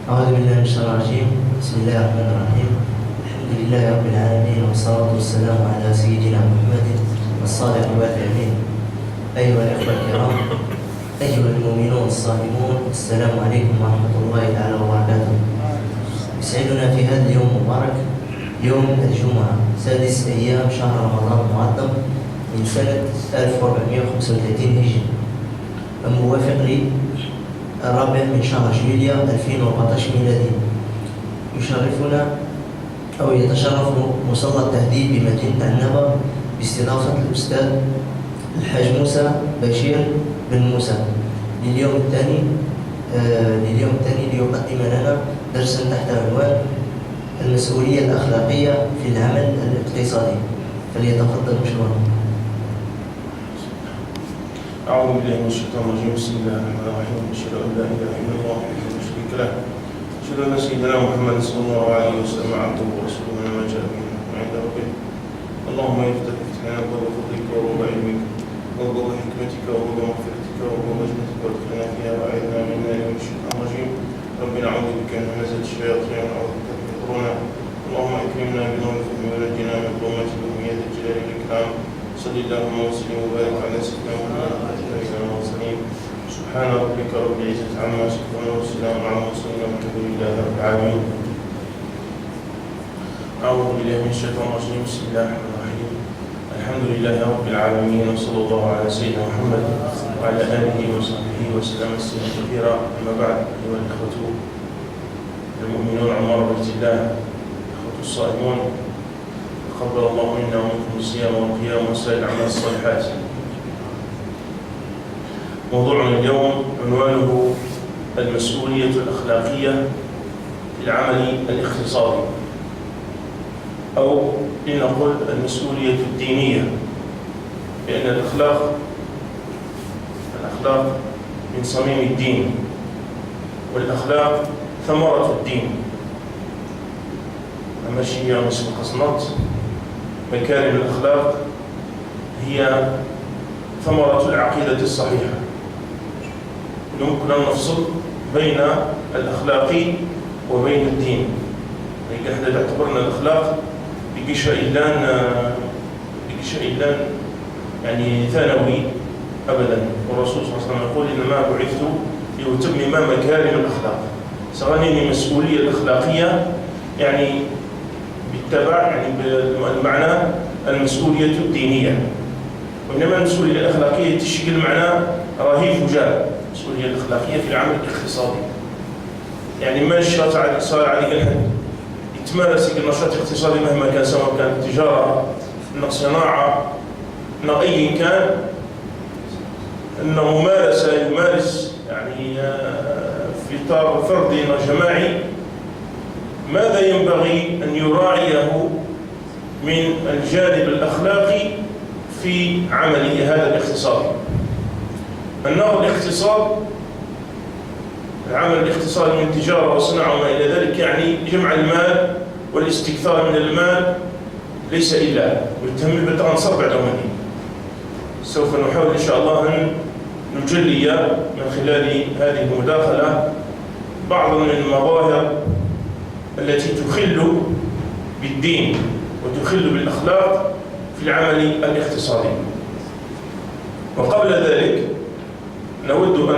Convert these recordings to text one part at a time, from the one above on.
أعوذ بالله من الشيطان الرجيم. بسم الله الرحمن الرحيم. الحمد لله رب العالمين، والصلاة والسلام على سيدنا محمد الصادق الوعد الأمين. أيها الأخوة الكرام، أيها المؤمنون الصائمون، السلام عليكم ورحمة الله تعالى وبركاته. يسعدنا في هذا اليوم المبارك، يوم الجمعة، 6 أيام شهر رمضان المعظم من سنة 1435 هجري، الموافق الرابع من شهر جويلية 2014 ميلادي. يشرفنا أو يتشرف مصلى التهذيب بمدينة بعنابة باستضافة الأستاذ الحاج موسى بشير بن موسى لليوم الثاني ليقدم لنا درسا تحت عنوان المسؤولية الأخلاقية في العمل الاقتصادي. فليتفضل مشكورا. أعوذ بالله من الشيطان الرجيم. بسم الله الرحمن الرحيم. أشهد أن لا إله إلا الله وحده لا شريك له، أشهد أن سيدنا محمد صلى الله عليه وسلم عبده ورسوله ونما جاء به عند ربه. اللهم افتح لنا أبواب فضلك وأبواب علمك وأبواب حكمتك وأبواب مغفرتك وأبواب جنتك وادخلنا فيها وأعذنا من النار ومن الشيطان الرجيم. ربنا نعوذ بك من همزات الشياطين ونعوذ بك من يحضرون. اللهم أكرمنا بنور الفهم ونجنا من ظلمات الوهم يا ذا الجلال والإكرام. صلى اللهم وسلم وبارك على سيدنا محمد المرسلين. سبحان ربك رب العزة عما يصفون وسلام على المرسلين والحمد لله رب العالمين. أعوذ بالله من الشيطان الرجيم. بسم الله الرحمن الرحيم. الحمد لله رب العالمين، وصلى الله على سيدنا محمد وعلى آله وصحبه وسلم تسليما كثيرا. أما بعد، أيها الإخوة المؤمنون عمار بيت الله، الإخوة الصائمون، تقبل الله منا ومنكم الصيام والقيام وسائر الأعمال الصالحات. موضوعنا اليوم عنوانه المسؤولية الأخلاقية في العمل الاقتصادي، أو لنقل المسؤولية الدينية، لأن الأخلاق من صميم الدين، والأخلاق ثمرة الدين. ماشي يا مسلم قصنط، مكارم الأخلاق هي ثمرة العقيدة الصحيحة. يمكن أن نفصل بين الأخلاق وبين الدين. يعني احنا اعتبرنا الأخلاق بقشائلان يعني ثانوي أبدا، والرسول صلى الله عليه وسلم يقول إنما بعثت لأتمم مكارم الأخلاق. سغنيني المسؤولية الأخلاقية يعني بالتبع، يعني بالمعنى المسؤولية الدينية، وإنما المسؤولية الأخلاقية تشكل معنى رهيب وجاب. المسؤولية الأخلاقية في العمل الاقتصادي يعني ما الشرط صار عليك الحد يتمارس النشاط الاقتصادي مهما كان، سواء كانت تجارة، صناعة، أي كان، أنه يمارس يعني في إطار فردي وجماعي ماذا ينبغي أن يراعيه من الجانب الأخلاقي في عمله هذا الاقتصادي. أنه الاقتصاد، العمل الاقتصادي من تجارة وصناعة وما إلى ذلك، يعني جمع المال والاستكثار من المال، ليس إلا والتهمل بالتنصر بعد مدين. سوف نحاول إن شاء الله أن نجلي من خلال هذه المداخلة بعض من المظاهر التي تخل بالدين وتخل بالأخلاق في العمل الاقتصادي. وقبل ذلك نود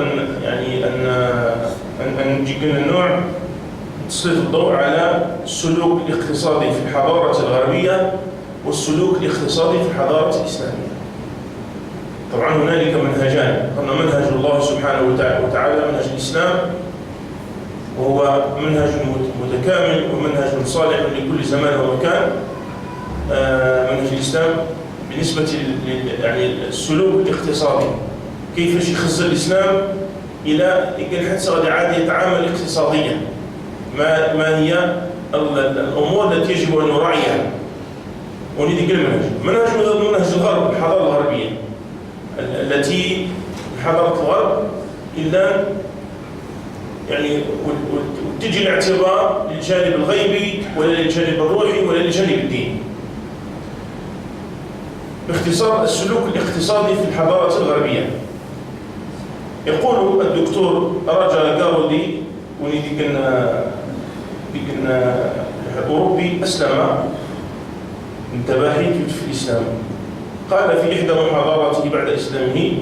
أن نجينا النوع تسلط الضوء على السلوك الاقتصادي في الحضارة الغربية والسلوك الاقتصادي في الحضارة الإسلامية. طبعا هنالك منهجان، قلنا منهج الله سبحانه وتعالى، منهج الإسلام، وهو منهج متكامل ومنهج صالح لكل زمان ومكان. منهج الإسلام بالنسبة السلوك الاقتصادي، كيف يخص الإسلام إلى حتى غادي عادي يتعامل اقتصاديا، ما هي الأمور التي يجب أن نراعيها. ونيجي منهج الغرب، الحضارة الغربية التي حضارة الغرب إلا يعني وتجي الاعتبار للجانب الغيبي ولا للجانب الروحي ولا للجانب الديني. باختصار، السلوك الاقتصادي في الحضارة الغربية. يقول الدكتور راجا غارودي كان أوروبي أسلم انتبه في الإسلام. قال في إحدى محاضراته بعد إسلامه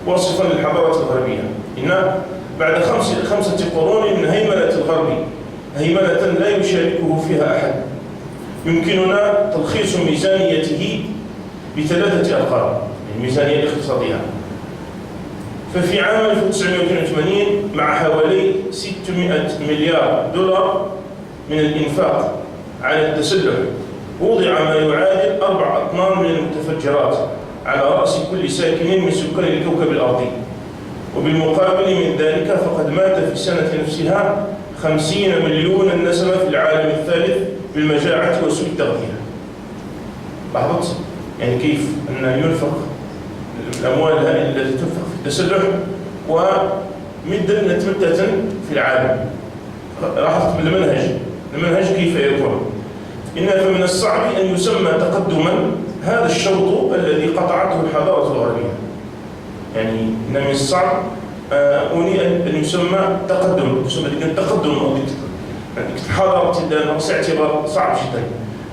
واصفا للحضارة الغربية إن بعد 5 قرون من هيمنة الغرب هيمنة لا يشاركه فيها أحد يمكننا تلخيص ميزانيته ب3 أرقام، الميزانية الاقتصادية. ففي عام 1982 مع حوالي 600 مليار دولار من الإنفاق على التسلح وضع ما يعادل 4 أطنان من المتفجرات على رأس كل ساكن من سكان الكوكب الأرضي. وبالمقابل من ذلك فقد مات في السنة نفسها 50 مليون نسمة في العالم الثالث بالمجاعة وسوء التغذية. لاحظت يعني كيف أن ينفق الأموال هذه التي تنفق في التسلح ومدة متمتة في العالم. لاحظت المنهج كيف يكون. إن فمن الصعب أن يسمى تقدما هذا الشوط الذي قطعته الحضارة الغربية. يعني إن من الصعب أن يسمى تقدم، يسمى تقدم أو حضارة نقص اعتبار صعب جدا،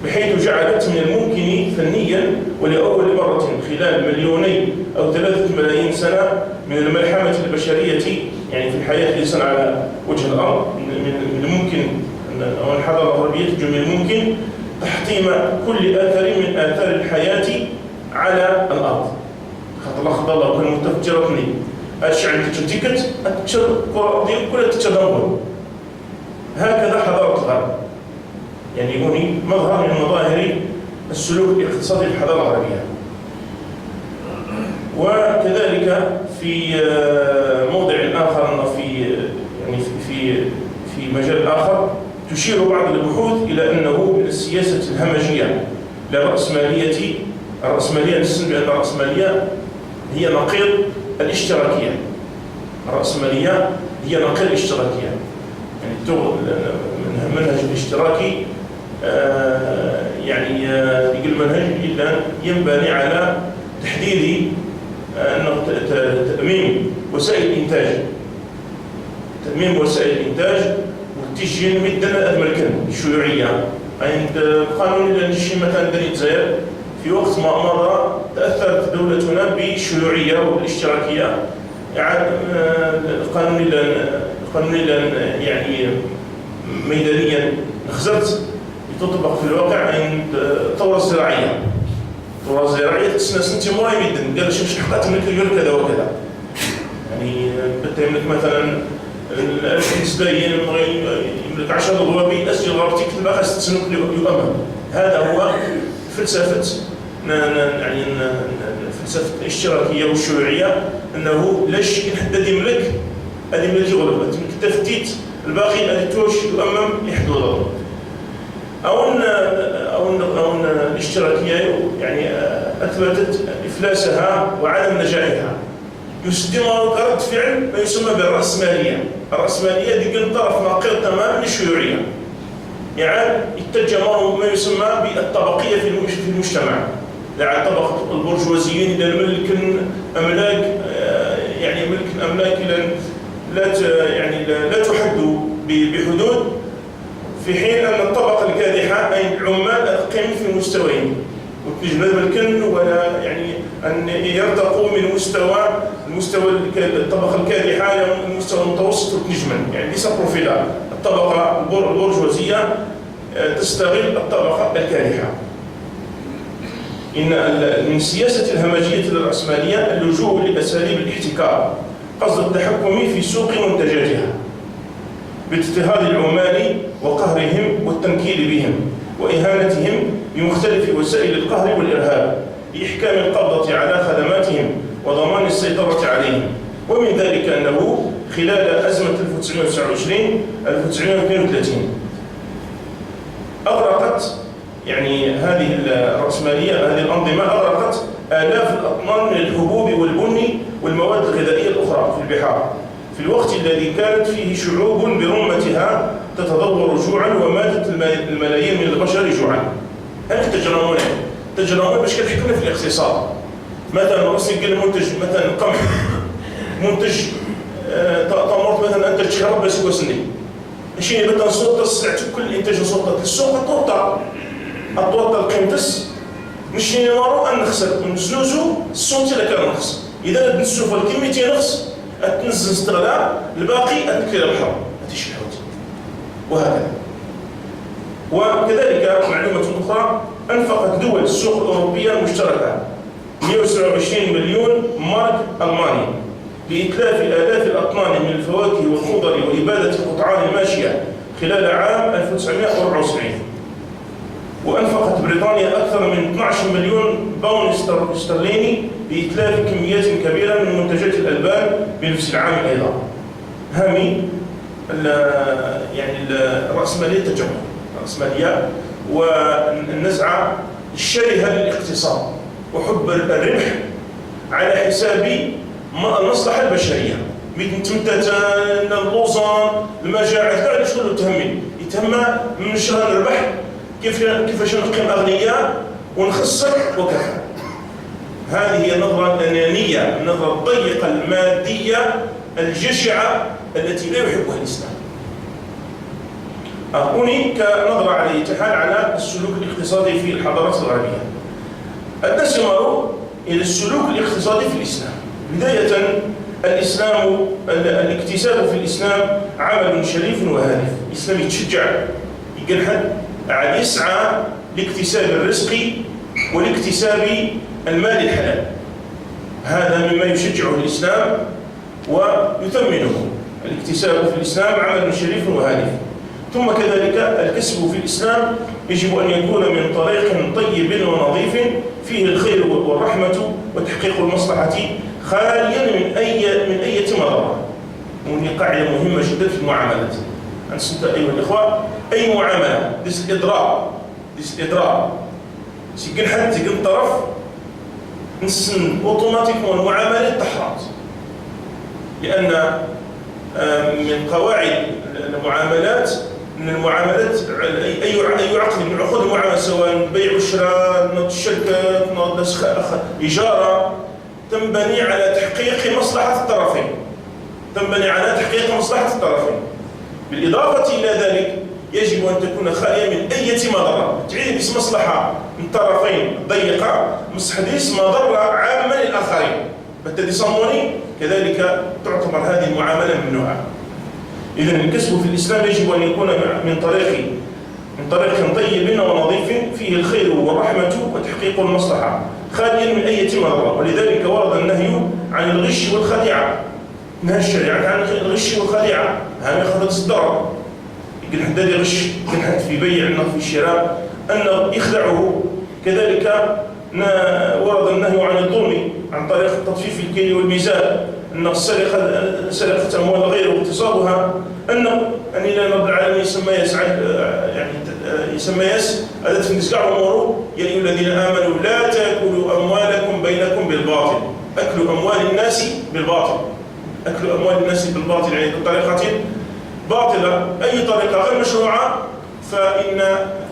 بحيث جعلت من الممكن فنيا ولأول مرة خلال 2 أو 3 ملايين سنة من الملحمة البشرية، يعني في الحياة الإنسان على وجه الأرض، من الممكن أو الحضارة الغربية من الممكن تحطيم كل أثر من آثار الحياة على الأرض. خاطر الله الله كان متفجرتني الشعب تشتكت الكرة الأرضية كلها تتدمر. هكذا حضارة الغرب، يعني هوني مظهر من مظاهر السلوك الاقتصادي للحضارة الغربية. وكذلك في موضع آخر في مجال آخر تشير بعض البحوث إلى أنه من السياسة الهمجية للرأسمالية. الرأسمالية نسمى بأن الرأسمالية هي نقيض الاشتراكية. الرأسمالية هي نقيض الاشتراكية، يعني المنهج الاشتراكي يعني يقول منهج إلا ينبني على تحديد تأميم وسائل الإنتاج، والتجين مدنا أدمركن الشيوعية. عند القانون اللي نجي مثلا دنيا الجزائر في وقت ما مضى تأثرت دولتنا بالشيوعية والاشتراكية. يعني القانون اللي يعني ميدانيا خزرت تطبق في الواقع عند الثورة الزراعية. الثورة الزراعية سنتي موراي ميدن قال شوف حقات منك يقول كذا وكذا، يعني بتملك مثلا الإنسدايين يملك 10 ضوابي أسجل غربتك تبقى خاص تسنك يؤمن. هذا هو فلسفة يعني الفلسفة الاشتراكية والشيوعية، أنه لا شيء حدد يملك هذه ملك يغلب، أنت تفتيت الباقي هذه توش يؤمن يحدد الغلب. أو أن الاشتراكية يعني أثبتت إفلاسها وعدم نجاحها، يصدمها كرد فعل ما يسمى بالرأسمالية. الرأسمالية دي كان طرف ناقض تماما للشيوعية، يعني اتجه ما يسمى بالطبقية في المجتمع. يعني طبقة البرجوازيين إلى ملك أملاك، يعني ملك الأملاك لا تحد بحدود، في حين أن الطبقة الكادحة أي العمال القيم في مستويين وتنجم ملكن ولا يعني أن يرتقوا من المستوى الطبقة الكادحة إلى المستوى المتوسط وتنجما، يعني ليس بروفيلا. الطبقة البرجوازية تستغل الطبقة الكادحة. إن من سياسة الهمجية للرأسمالية اللجوء لأساليب الاحتكار قصد التحكم في سوق منتجاتها باضطهاد العمال وقهرهم والتنكيل بهم وإهانتهم بمختلف وسائل القهر والإرهاب لإحكام القبضة على خدماتهم وضمان السيطرة عليهم. ومن ذلك أنه خلال أزمة 1929 أغرقت يعني هذه الرأسمالية، هذه الأنظمة أغرقت آلاف الأطنان من الحبوب والبن والمواد الغذائية الأخرى في البحار، في الوقت الذي كانت فيه شعوب برمتها تتضور جوعا وماتت الملايين من البشر جوعا. هل تجرمون باش كتحكمنا في الاقتصاد؟ مثلا راسي قال منتج مثلا قمح، منتج تمرت مثلا انت تشرب بس وسني ماشي بدا نصوت السلعة كل الانتاج نصوت السوق الطوطة القيمتس ماشي نمارو ان نخسر نزنوزو السوم تاع كان نقص اذا نسوف الكمية نقص تنزل استغلال الباقي تنكر الحرب هاتيش الحوت وهكذا. وكذلك معلومة أخرى أنفقت دول السوق الأوروبية المشتركة 127 مليون مارك ألماني لإتلاف آلاف الأطنان من الفواكه والخضر وإبادة القطعان الماشية خلال عام 1974. وأنفقت بريطانيا أكثر من 12 مليون باوند استرليني لإتلاف كميات كبيرة من منتجات الألبان بنفس العام أيضا. هامي يعني الرأسمالية التجمع الرأسمالية والنزعة الشرهة للاقتصاد وحب الربح على حساب المصلحة البشرية. مثل اللوزان المجاعات كاع شغل يتهم من شهر الربح كيفاش نقيم أغنياء ونخسر وكفى. هذه هي النظرة الأنانية، النظرة الضيقة المادية الجشعة التي لا يحبها الإسلام. أعطوني كنظرة على الاتحاد على السلوك الاقتصادي في الحضارات الغربية. نستمر إلى السلوك الاقتصادي في الإسلام. بداية الإسلام الاكتساب في الإسلام عمل شريف وهادف. الإسلام يتشجع يقنحد على يسعى لاكتساب الرزق ولاكتساب المال الحلال. هذا مما يشجعه الإسلام ويثمنه. الاكتساب في الإسلام عمل شريف وهادف. ثم كذلك الكسب في الإسلام يجب أن يكون من طريق طيب ونظيف فيه الخير والرحمة وتحقيق المصلحة خاليا من أي مضرة. وهي قاعدة مهمة جدا في المعاملات. أنت أيها الإخوة أي معاملة ديس الإضرار سيكون حد سيكون طرف نسن أوتوماتيكمون المعاملات تحرط. لأن من قواعد المعاملات من المعاملات أي عقد من عقود المعاملة سواء بيع وشراء نض الشركات نض إجارة تنبني على تحقيق مصلحة الطرفين. بالإضافة إلى ذلك يجب أن تكون خالية من أي مضرة. تعيد بس مصلحة من الطرفين ضيقة مستحدث مضرة عامة للآخرين. بالتالي صموني كذلك تعتبر هذه المعاملة ممنوعة. إذن الكسب في الإسلام يجب أن يكون من طريق طيب ونظيف فيه الخير والرحمة وتحقيق المصلحة خاليا من أي مضرة. ولذلك ورد النهي عن الغش والخديعة. نهى الشريعة عن الغش والخديعة. هذا يخلص الضرر. يمكن حد يغش يمكن حد في بيع في الشراء أنه يخدعه. كذلك ورد النهي عن الظلم عن طريق تطفيف الكيل والميزان. أن سرقة أموال غير واغتصابها أنه إلى رب العالمين يسمى هذا تنسقع أموره. يا أيها الذين آمنوا لا تأكلوا أموالكم بينكم بالباطل. أكل أموال الناس بالباطل. يعني بطريقة باطلة أي طريقة غير مشروعة فإن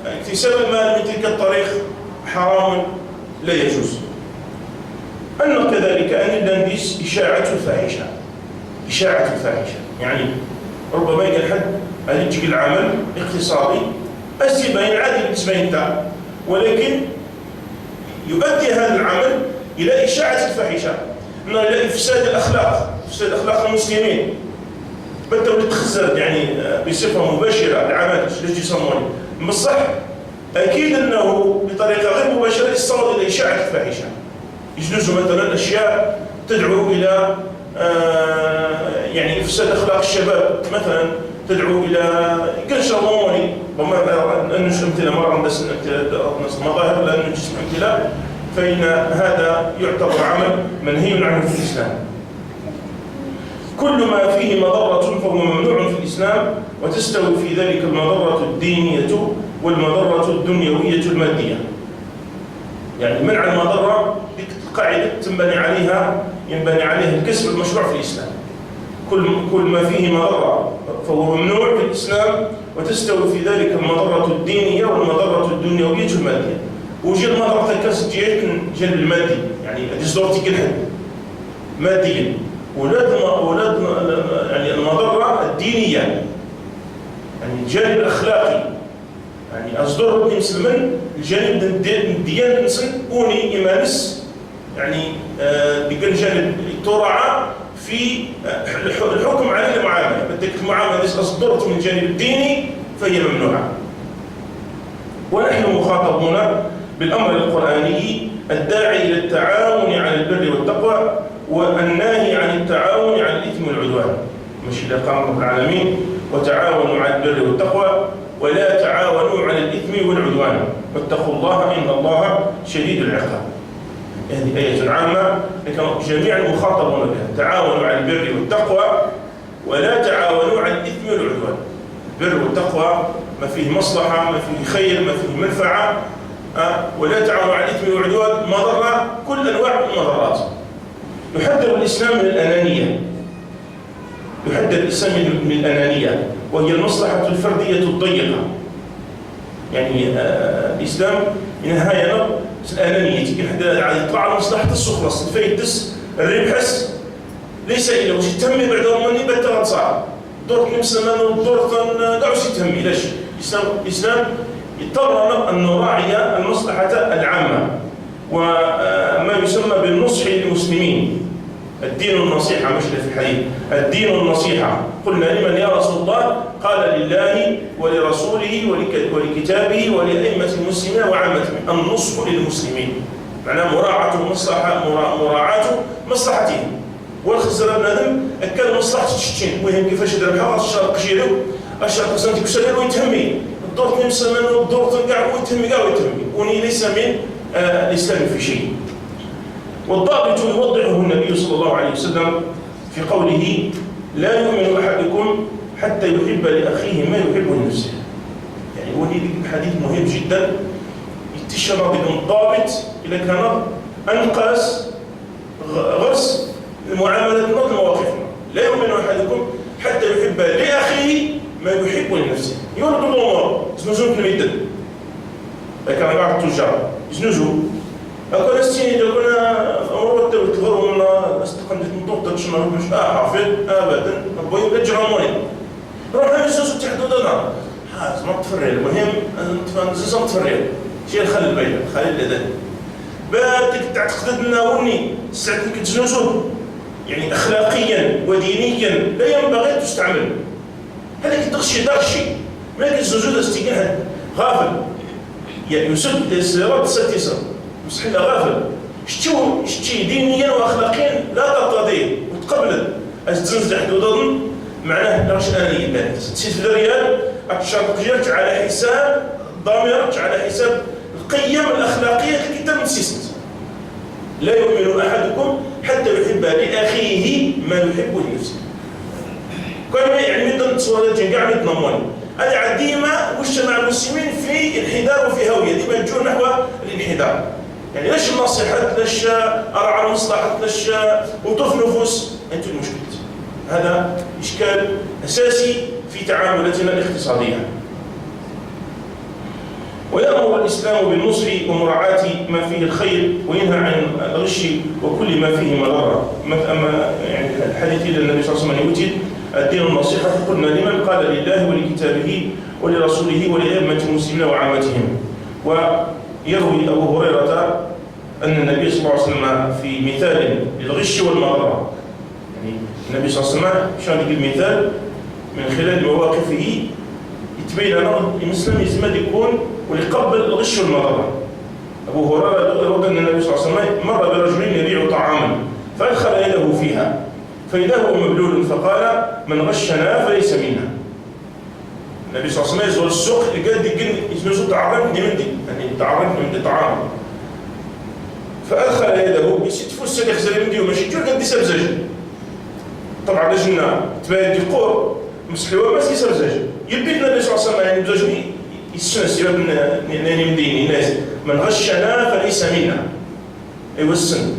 اكتساب المال من تلك الطريق حرام لا يجوز. أن كذلك أن نديس إشاعة الفاحشة. يعني ربما يقول حد أن يجي العمل اقتصادي الزبائن عادي بالنسبة لك ولكن يؤدي هذا العمل إلى إشاعة الفاحشة إلى إفساد أخلاق المسلمين. بدأوا يتخزر يعني بصفة مباشرة العمل ليش يسمونه بصح أكيد أنه بطريقة غير مباشرة يصل إلى إشاعة الفاحشة. يجوز مثلا أشياء تدعو إلى يعني إفساد أخلاق الشباب مثلا تدعو إلى كنشر أموري وما نجد أمثلة مرة ناس مظاهر لا نجد أمثلة فإن هذا يعتبر عمل منهي عنه في الإسلام. كل ما فيه مضرة فهو ممنوع في الإسلام وتستوي في ذلك المضرة الدينية والمضرة الدنيوية المادية. يعني منع المضرة قاعدة ينبني عليها الكسب المشروع في الإسلام. كل ما فيه مضرة فهو ممنوع في الإسلام وتستوي في ذلك المضرة الدينية والمضرة الدنيوية المادية. وجي المضرة الكسب جانب المادي يعني ديزورتي كالحد ماديا ولاد يعني المضرة الدينية يعني الجانب الأخلاقي، يعني أصدر مسلما الجانب الديان نسن أوني إيمانس، يعني ديك الجانب تراعى في الحكم على المعاملة. بدك المعاملة إذا أصدرت من الجانب الديني فهي ممنوعة. ونحن مخاطبون بالأمر القرآني الداعي إلى التعاون على البر والتقوى والناهي عن التعاون على الإثم والعدوان. مش إلى قال رب العالمين وتعاونوا على البر والتقوى ولا تعاونوا على الإثم والعدوان واتقوا الله إن الله شديد العقاب. هذه آية عامة لكن جميع المخاطبون بها. تعاونوا على البر والتقوى ولا تعاونوا على الإثم والعدوان. البر والتقوى ما فيه مصلحة، ما فيه خير، ما فيه منفعة، ولا تعاونوا على الإثم والعدوان مضرة، كل أنواع المضرات. يحذر الإسلام من الأنانية، يحذر الإسلام من الأنانية وهي المصلحة الفردية الضيقة. يعني الإسلام ينهاينا الأنانية، يطلع على مصلحة السخرس الفايدس الربحس ليس إلا واش يتهمي بعدهم مني بتا غنصار دورت مسلمان ودورت كاع واش يتهمي. علاش الإسلام يضطرنا أن نراعي المصلحة العامة وما يسمى بالنصح للمسلمين. الدين النصيحة مش في الحديث، الدين النصيحة. قلنا لمن يا رسول الله؟ قال لله ولرسوله ولكتابه ولأئمة المسلمين وعامتهم. النصح للمسلمين معناه مراعاة مصلحتهم. والخسر بنادم أكل مصلحة الشتين مهم كيفاش يدير بحال الشرق كشيرو الشرق سنتي كسر ويتهمي الدور مسلمان والدور كاع ويتهمي وني ليس من الإسلام في شيء. والضابط يوضحه النبي صلى الله عليه وسلم في قوله لا يؤمن أحدكم حتى يحب لأخيه ما يحب لنفسه. يعني هو حديث مهم جدا يتشرب الضابط إذا كان أنقاس غرس المعاملات والمواقفنا. لا يؤمن أحدكم حتى يحب لأخيه ما يحب لنفسه. يورد الأمور زنوزون في الميدان لكن بعض التجار يزنوزوا أكون السيد يقول أمور التغرب من استقنت نطوط تشنر مش حافظ أبدا نبغي بجراموني روح نمسوس تحدودنا حاز ما تفرّي. المهم أنت زيزم تفرّي شيء الخل البيت خلي اللذة باتك تعتقد أنه وني ساعتك تزنوزه يعني أخلاقيا ودينيا لا ينبغي تستعمل. هذاك تغشي دارشي ما كتزنوزه استيقاظ غافل يعني يسد السيارات الساتسة مستحيل غافل شتي دينيا واخلاقيا لا ترتضيه وتقبل تزنز حدود معناه راش انانيه تسيت في الريال الشرط ديالك على حساب ضميرك على حساب القيم الاخلاقيه الكتاب مسيست. لا يؤمن احدكم حتى يحب لاخيه ما يحب لنفسه. كان يعني مدن تصورات كاع يتنمون هذه ديما مجتمع المسلمين في انحدار وفي هويه ديما يجون نحو الانحدار. يعني ليش النصيحة ليش أرعى المصلحة ليش وطف نفوس أنت المشكلة. هذا إشكال أساسي في تعاملاتنا الاقتصادية. ويأمر الإسلام بالنصح ومراعاة ما فيه الخير وينهى عن الغش وكل ما فيه مضرة. أما يعني الحديث إلى النبي صلى الله عليه وسلم يوتي الدين النصيحة قلنا لمن؟ قال لله ولكتابه ولرسوله ولأئمة المسلمين وعامتهم. ويروي أبو هريرة أن النبي صلى الله عليه وسلم في مثال للغش والمضرة. يعني النبي صلى الله عليه وسلم شان المثال من خلال مواقفه يتبين لنا المسلم يزمد يكون ويقبل الغش والمضرة. أبو هريرة يروي أن النبي صلى الله عليه وسلم مر برجل يبيع طعاما فأدخل يده فيها فإذا هو مبلول فقال من غشنا فليس منا. النبي صلى الله عليه وسلم يزور السوق قال يجوز تعرفني من دي يعني تعرفني من دي طعام فأدخل يده يسيت فوس سيدي خزالي من دي وماشي جور قد يسبزج. طبعا لجنا تباين دي قور مسحوة ما يسبزج يبيت النبي صلى الله عليه وسلم يعني بزوج يسنس يبقى من ديني ناس من غشنا فليس منا. أيوة السن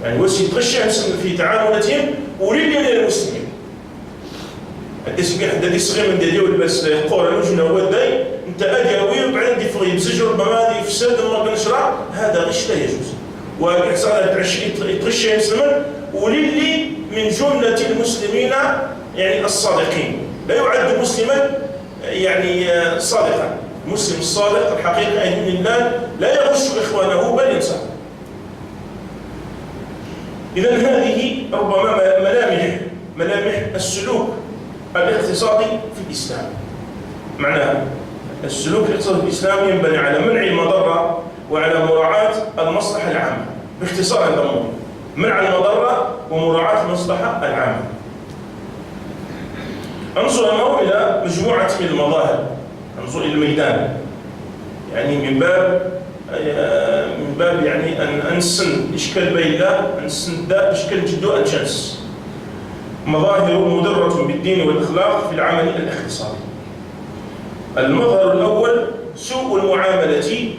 يعني وش يتغش في تعاملاتهم ولين المسلمين. الدسمين حتى دي صغير من ديالي والباس يقول أنا وجنا هو داي أنت أديوي وبعدين دي فغي بزج ربما هذه فساد ما كنشرع هذا غش لا يجوز. وكيحصل يتغش المسلمين ولين من جملة المسلمين يعني الصادقين. لا يعد مسلما يعني صادقا. المسلم الصادق الحقيقة أن الله لا يغش إخوانه بل ينصح. إذن هذه ربما ملامح السلوك الاقتصادي في الإسلام. معناها السلوك الاقتصادي في الإسلام ينبني على منع المضرة وعلى مراعاة المصلحة العامة. باختصار الأمور، منع المضرة ومراعاة المصلحة العامة. انظر اليوم إلى مجموعة من المظاهر، انظر إلى الميدان، يعني من باب يعني أن نسن إشكال بيلا نسن دا إشكال جدو أنشانس. مظاهر مضرة بالدين والأخلاق في العمل الاقتصادي. المظهر الأول سوء المعاملة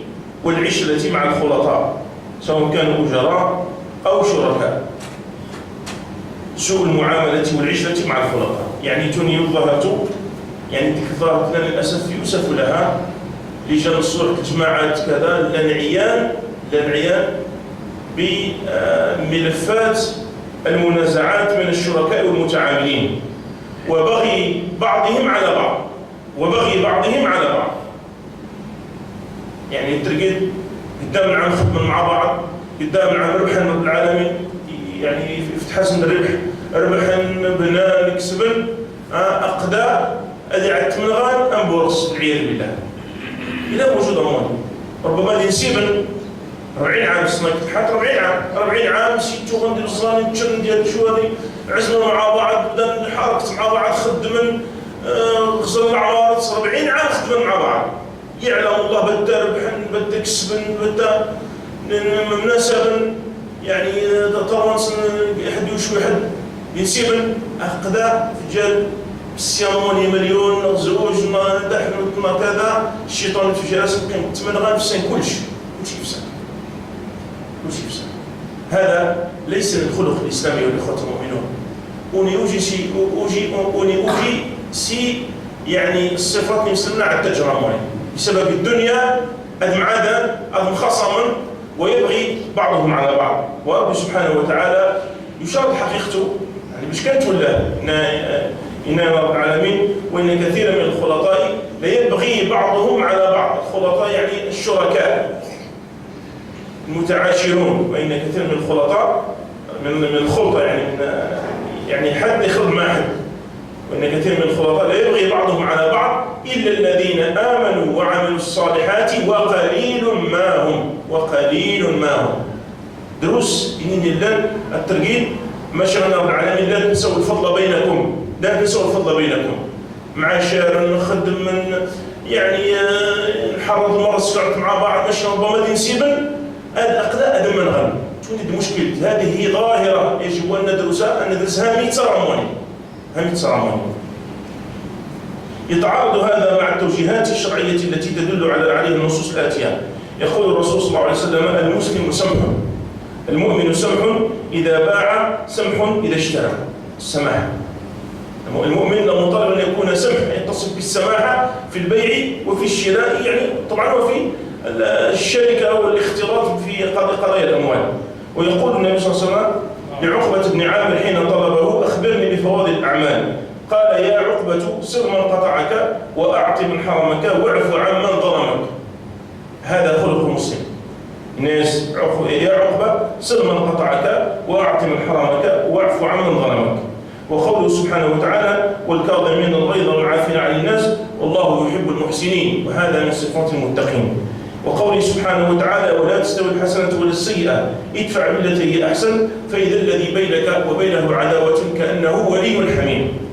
والعشرة مع الخلطاء سواء كانوا أجراء أو شركاء. سوء المعاملة والعشرة مع الخلطاء يعني توني الظاهرة، يعني تلك الظاهرة للأسف يؤسف لها لجان الصلح جماعات كذا للعيان بملفات المنازعات من الشركاء والمتعاملين وبغي بعضهم على بعض. يعني تلقيت قدام العام خدمة مع بعض، قدام العام ربحا العالمي، يعني يفتحسن الربح بناء نكسبن أقداء أدي عدت من غان أنبورس العياذ بالله. إلا موجود أموال ربما ينسيبن 40 عام سنة كتحات 40 عام سيتو غندير الزاني تشن ديال شوالي عزمنا مع بعض بدنا نحاركت مع بعض خدمن غزل العوارض 40 عام خدمن مع بعض. يعلم الله بدا ربحن بدا كسبن بدا مناسبا يعني طوانس يحد وشوي حد ينسيبن أقداء فجال السياموني مليون زوج نحن كذا الشيطان في جلسة قيمة 8 غان في السنة كلشي في سنة. هذا ليس من الخلق الإسلامي والإخوة المؤمنون. أوني سي يعني الصفات يمسلنا على التجرم بسبب الدنيا أدمعادا أدمخصما ويبغي بعضهم على بعض. ورب سبحانه وتعالى يشرط حقيقته يعني مش كانت ولا إن رب العالمين وإن كثيرا من الخلطاء ليبغي بعضهم على بعض. الخلطاء يعني الشركاء المتعاشرون، وإن كثير من الخلطاء من الخلطة يعني حد يخلط مع حد. وإن كثير من الخلطاء لا يبغي بعضهم على بعض إلا الذين آمنوا وعملوا الصالحات وقليل ما هم. دروس إن الله الترغيب ما شاء الله العالمين لا تنسوا الفضل بينكم. معاشر نخدم من يعني نحرض مرة سقعت مع بعض مش ربما نسيبن الأقلاء أدم من غن. تولد مشكلة هذه هي ظاهرة يجب أن ندرسها 100 صراموني. يتعارض هذا مع التوجيهات الشرعية التي تدل عليه النصوص الآتية. يقول الرسول صلى الله عليه وسلم: المسلم سمح، المؤمن سمح إذا باع، سمح إذا اشترى. السماحة، المؤمن مطالب أن يكون سمح، يتصف بالسماحة في البيع وفي الشراء، يعني طبعا وفي الشركة والاختلاط في قضايا الأموال. ويقول النبي صلى الله عليه وسلم لعقبة بن عامر حين طلبه: أخبرني بفوائد الأعمال. قال: يا عقبة سر من قطعك وأعط من حرمك واعف عن من ظلمك. هذا خلق المسلم. الناس يا عقبة سر من قطعك وأعط من حرمك واعف عن من ظلمك. وقوله سبحانه وتعالى: والكاظمين الغيظ والعافين عن الناس والله يحب المحسنين، وهذا من صفات المتقين. وقوله سبحانه وتعالى: ولا تستوي الحسنة ولا السيئة ادفع بالتي هي أحسن فإذا الذي بينك وبينه عداوة كأنه ولي حميم.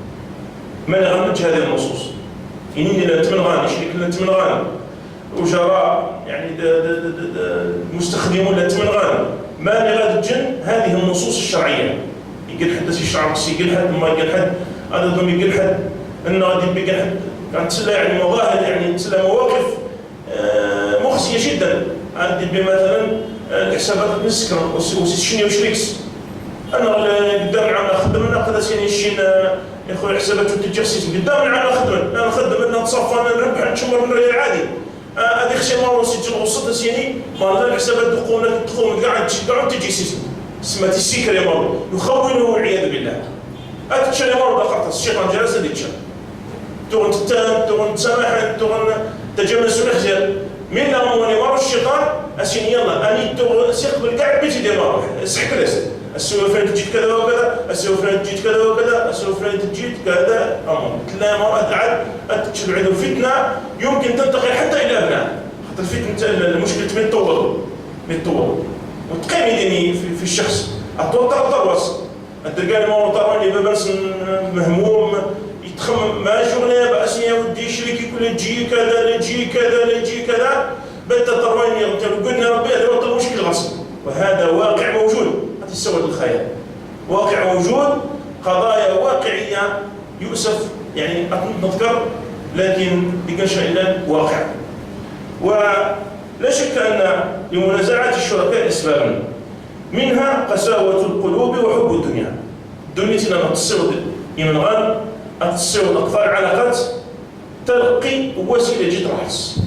ما نغنج هذه النصوص إنني لا تمنغان شريك لا تمنغان وجراء يعني مستخدمون لا تمنغان ما لغاد الجن. هذه النصوص الشرعية يقول حد الشعب يقول حد ما يقول حد هذا ضم يقول حد أنه غادي يقول حد كانت تسلى يعني مظاهر يعني تسلى مواقف مخزية جدا. عندي بمثلا الحسابات نسكر وسيشيني وشريكس أنا قدام العام أخدم أنا قد سيني الشين يا أخوي حسابات وتجسس قدام العام أنا أخدم أنا نتصفى أنا نربح نشمر من الريال عادي هذه خشي مرة وسيتجل وسط سيني ما الحسابات تقوم قاعد تجسس سمات السكر يا مرة يخونه والعياذ بالله. أتشري مرة دخلت الشيطان جالس هذه تشر تغن تتهم تغن تسامح تغن تجمس الخزر من لاموني مرو الشيطان أسين يلا أني تغن سيق بالقعد بيتي دي مروح سحك الأسد السوء فلان تجيت كذا وكذا السوء فلان تجيت كذا وكذا السوء فلان تجيت كذا أمر لا مرة تعد أتشبع عنده فتنة يمكن تنتقل حتى إلى أبناء حتى الفتنة المشكلة من طول وتقيم يديني في الشخص أتوتر التروس الدرقان ما وطراني ببرس مهموم يتخمم ما شغله بأس يا ودي شريكي كل تجي كذا لا تجي كذا لا تجي كذا بدا ترواني قلنا ربي هذا هو المشكل غصب وهذا واقع موجود حتى السواد الخير واقع موجود قضايا واقعية يؤسف يعني نذكر لكن بقنشة إلا واقع ولا شك أن لمنازعات الشركاء أسبابا منها قساوة القلوب وحب الدنيا دنيتنا نتصور يمن غان أتصور أكثر علاقات تلقي وسيلة جد رحس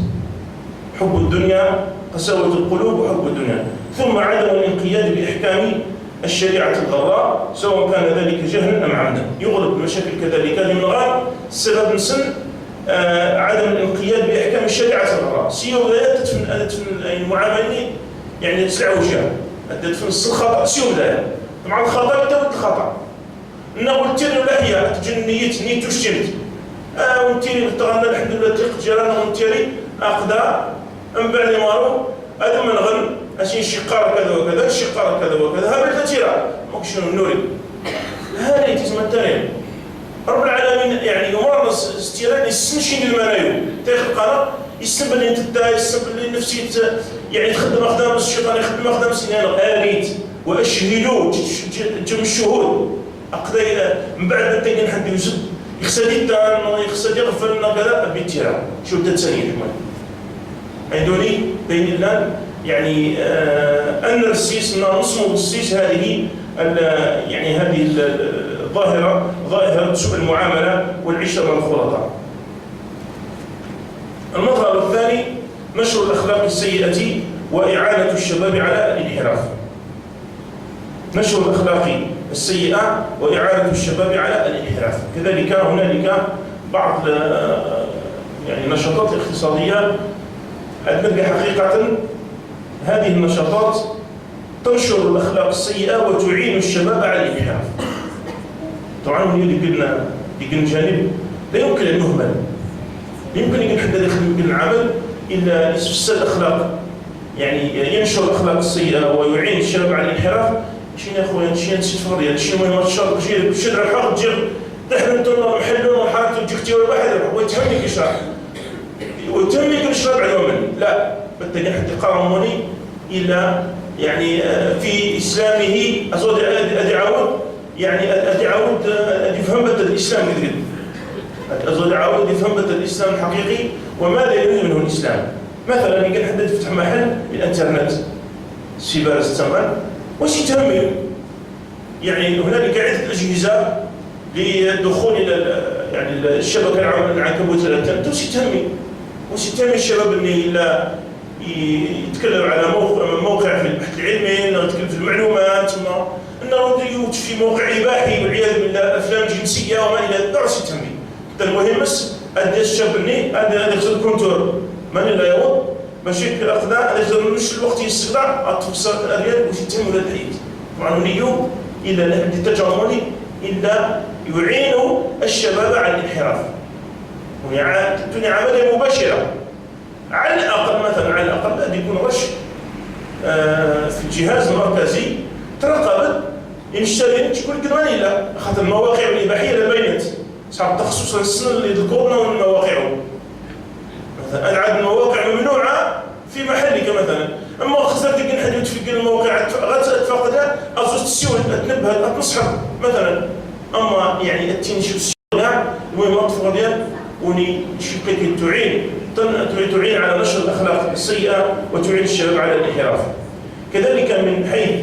حب الدنيا قساوة القلوب وحب الدنيا ثم عدم الانقياد بإحكام الشريعة الغراء سواء كان ذلك جهلا أم عمدا يغلب المشاكل كذلك يمن غان السبب نسن عدم الانقياد بإحكام الشريعة الغراء سيو لا تدفن المعاملين يعني تسع وجهه تدفن الخطأ سيو لا مع الخطأ يتوت الخطأ إنه التيري ولا هي تجنيت نيت وشتمت ونتيري بتغنى الحمد لله تلقى جيرانا ونتيري أقدا من بعد مارو هذا من غن أشين شقار كذا وكذا شقار كذا وكذا هذا التيرا مكشون النوري هذا يتسمى التاريخ رب العالمين يعني يمرنا استيران يسنشين المنايو تاخذ قرار يسب اللي انت دا يسب اللي نفسيت يعني تخدم اخدام الشيطان يخدم اخدام سنان اريد واشهدوا جم الشهود اقضي من بعد ما تلقى حد يوسف يخسد الدان يخسد يغفر لنا كذا بالتيرا شو بدات ثانيه كمان عندوني بين الله يعني ان السيس نصمم السيس هذه يعني هذه ظاهرة سوء المعاملة والعشرة مع الخلطاء. المظهر الثاني نشر الأخلاق السيئة وإعانة الشباب على الانحراف. نشر الأخلاق السيئة وإعانة الشباب على الانحراف. كذلك هنالك بعض يعني النشاطات الاقتصادية نلقى حقيقة هذه النشاطات تنشر الأخلاق السيئة وتعين الشباب على الانحراف. طبعا اللي قلنا جانب لا يمكن ان نهمل لا يمكن ان حد يخدم العمل الا يفسد الاخلاق يعني ينشر الاخلاق السيئه ويعين الشباب على الانحراف شنو يا اخويا شنو نسيت يا شنو ما تشرب شنو الحق تجي نحن انتم محلون وحالته تجي اختيار واحد ويتهمك اشراف ويتهمك الاشراف على من لا بدك حد يقارنوني الا يعني في اسلامه ازود ادعوه يعني أدعوت يفهم بد الإسلام كذا أزود أعود يفهم بد الإسلام الحقيقي وماذا يريد منه الإسلام مثلا يمكن حد يفتح محل بالإنترنت سيبر الثمن وش يتهمل يعني هنالك عدة أجهزة للدخول إلى يعني الشبكة العنكبوت الإنترنت وش يتهمل الشباب اللي لا يتكلم على موقع في البحث العلمي يتكلم في المعلومات انه يوجد في موقع اباحي والعياذ بالله افلام جنسيه وما الى ذلك دعس التنبيه. المهم بس ادي الشاب اللي هذا يخزن كونتور من لا يوض باش ياخذ هذا يخزن مش الوقت يستخدم التفصيل الاريال باش يتم ولا الحياه. طبعا اليوم الا نحن التجارمي الا يعين الشباب على الانحراف. ويعني عمليه مباشره على الاقل مثلا على الاقل قد يكون غش في الجهاز المركزي تراقبت يشتري تكون كمان لا خاطر المواقع الاباحيه لا بينت صعب التخصص السنه اللي ذكرنا والمواقع مثلا العدد المواقع ممنوعه في محلك مثلا اما خسرت كي نحن في المواقع غتفقدها ازوج السيول تنبه تنصحك مثلا اما يعني التنشيط السيول المهم الطفره ديال وني شقيك تعين على نشر الاخلاق السيئه وتعين الشباب على الانحراف. كذلك من حيث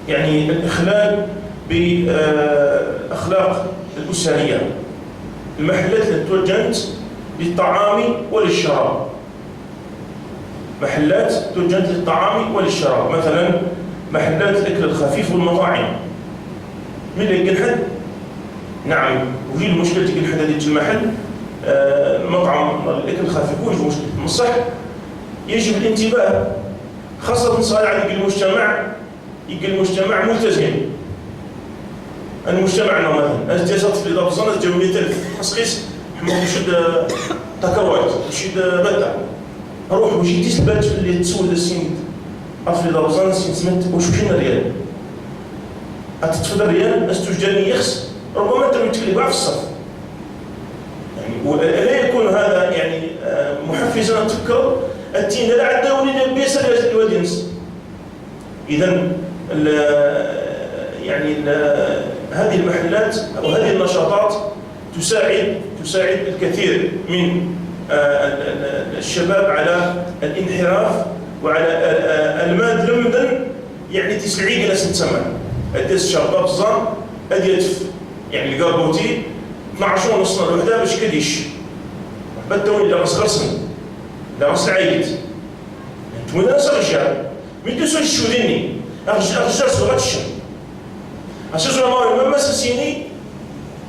يعني الإخلال بالأخلاق الأسرية المحلات التي توجهت للطعام وللشراب محلات توجهت للطعام وللشراب مثلا محلات الأكل الخفيف والمطاعم من اللي يقول حد نعم وهي المشكلة تلك الحدة ديال المحل المطعم الأكل الخفيف هو مشكلة بصح يجب الانتباه خاصة صالح على المجتمع المجتمع ملتزم. المجتمع مثلا أجلسات في الإضافة صنع جويلية تسقيس حمو مشد تكروات مشد بدا روح وشي ديس البات اللي تسول السين في الإضافة صنع السين سمت وشوشين ريال أتتفضل ريال أستوجدني يخص ربما أنت متكلم في الصف يعني ولا يكون هذا يعني محفزا تفكر التين لا عدا ولينا بيسر الودينس. إذا يعني هذه المحلات أو هذه النشاطات تساعد الكثير من الشباب على الانحراف وعلى الماد لمدن يعني تسلعي جلس نتسمع أديس شباب الظن أديت يعني القربوتي 12 ونص الوحدة باش كديش بدوني لا راس غرسن لا راس عيد انتم ناس رجال ميدو سو شوديني رجال صغات الشم اساسا ما سيني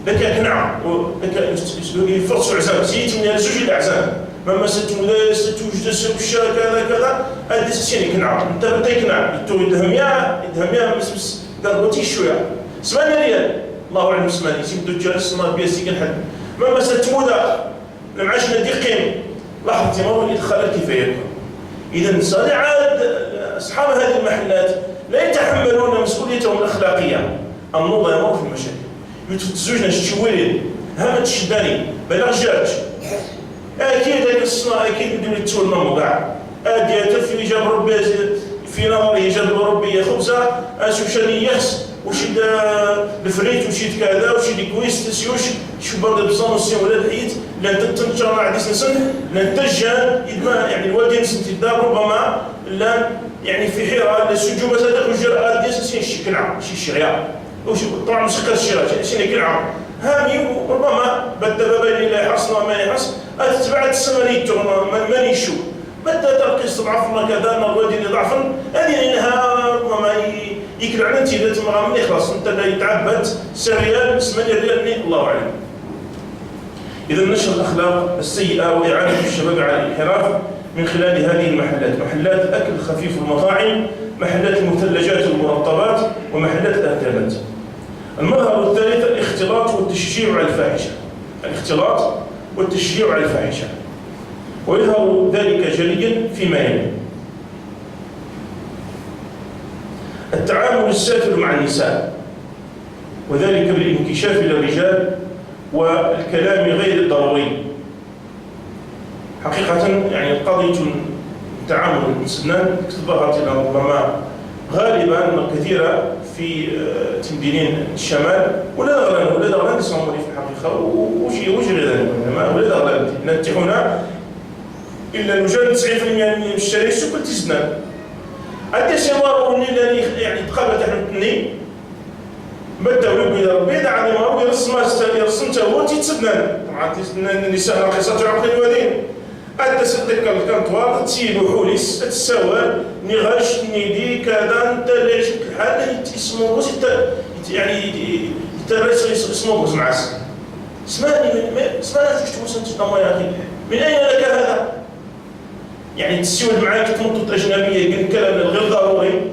لك كنعم لك يفرصوا عزام سيتي من زوج الاعزام ما ستو لا ستوجد سبشا كذا كذا ادي سيني كنعم انت بدي كنعم تو يدهميا مسمس قربوتي شويه 8 ريال الله اعلم 8 سيدو جالس ما بيسي كنحد ما ستمودا المعاشنا دي قيم لاحظتي ما هو الادخال الكفايه. اذا صالح عاد اصحاب هذه المحلات لا يتحملون مسؤوليتهم الاخلاقيه النظام يمر في المشاكل يتزوجنا جويلية هما تشداني بلا رجالش اكيد هذيك الصناعه اكيد نديرو تسول مامو كاع اديات في جاب ربي في نظري جاب ربي خبزه اسوشاني يخس وشي الفريت وشي كذا وشي دي كويس تسيوش شو برد بصانوسي ولا الحيط لان تنتج مع عديس نسن ننتج يعني الوالدين سنتدار ربما لا يعني في حيره السجوبه هذاك الجرأه ديال سين الشكلعه شي شغيا وش طبعا مسكر الشراء شنو كلعه هامي وربما بدا بين لا يحصل ما يحصل اتبعت السمنيت من يشو بدا ترقيص ضعف الله كذا الوالدين ضعفا هذه انها ربما يكل على انت اذا تمرا من يخلص انت لا يتعبد سريال 8 ريال الله اعلم. اذا نشر الاخلاق السيئه واعاده الشباب على الانحراف من خلال هذه المحلات محلات الاكل الخفيف والمطاعم محلات المثلجات والمرطبات ومحلات الاكلات. المظهر الثالث الاختلاط والتشجيع على الفاحشه. الاختلاط والتشجيع على الفاحشه ويظهر ذلك جليا فيما يلي: التعامل السافل مع النساء وذلك بالانكشاف للرجال والكلام غير الضروري. حقيقة يعني القضية التعامل السنان كتظهر ربما غالبا كثيرة في تمدينين الشمال ولا دغلان يسموني في الحقيقة وجي غير ذلك ولا دغلان نتحونا إلا المجال 90% من الشريك سكل تسنان عندي سيمار وني يعني تقابل تحت التنين بدا ولي ربي دعاني ما يرسم هو تيتسنان طبعا النساء راقصات تعرف الوالدين أنت صدق الكنطوار تسيلو حوليس تسوى نغاش نيدي كذا أنت ليش الحال اسمه يعني يترس اسمه معاس اسمعني شو تسمى يا أخي من أين لك هذا؟ يعني تسوي معاك تنطط أجنبية يقول كلام غير ضروري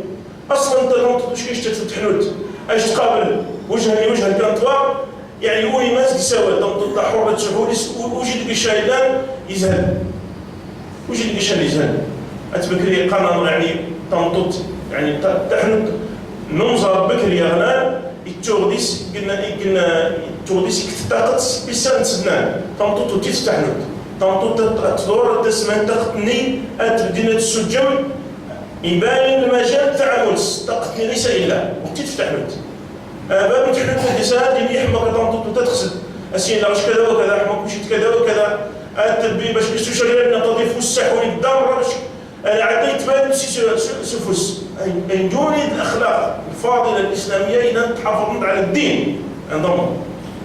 أصلا أنت تنطط وش كيش تتحنوت أيش تقابل وجه الكنطوار يعني هو يمازك يسوى تنطط حرة حوليس وجد الشايلان يزهل وش اللي قشان يزهل أتبكري قانون يعني تنطط يعني تحنط نمزر بكري غنان التوغديس قلنا التوغديس يكتطاقت بسان سنان تنطط وتستحنط تنطط تدور تسمان تقتني أتبدينا السجم يبان المجال التعامل تقتني ليس إلا وتتفتحنط باب تحنط الجسد اللي يحمق تنطط وتتخسد أسين لاش كذا وكذا حمق مشيت كذا وكذا التدبير باش كيسو شغالنا تضيف السحور الدار باش انا عديت بان سفس ان دون الاخلاق الفاضله الاسلاميه اذا تحافظت على الدين انظموا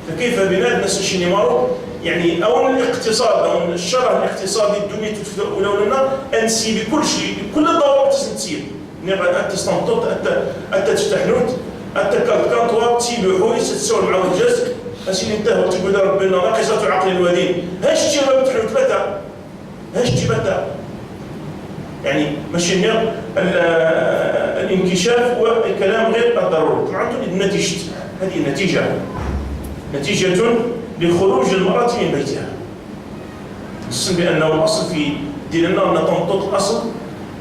فكيف بنا الناس شي مارو يعني او الاقتصاد او الشرع الاقتصادي الدنيا تتولى لنا انسي بكل شيء بكل الضوابط تسير نبغى انت تستنطط انت تفتحنوت انت كانطوا تسيب حويس تسول مع الجزء أسين انتهوا تقول ربنا ناقصة عقل ودين هاش تجي بتحلو ثلاثة هاش تجي بتا يعني ماشي الانكشاف والكلام غير الضروري. طبعا النتيجة هذه نتيجة لخروج المرأة من بيتها. السن بأنه الأصل في ديننا أن تنطق الأصل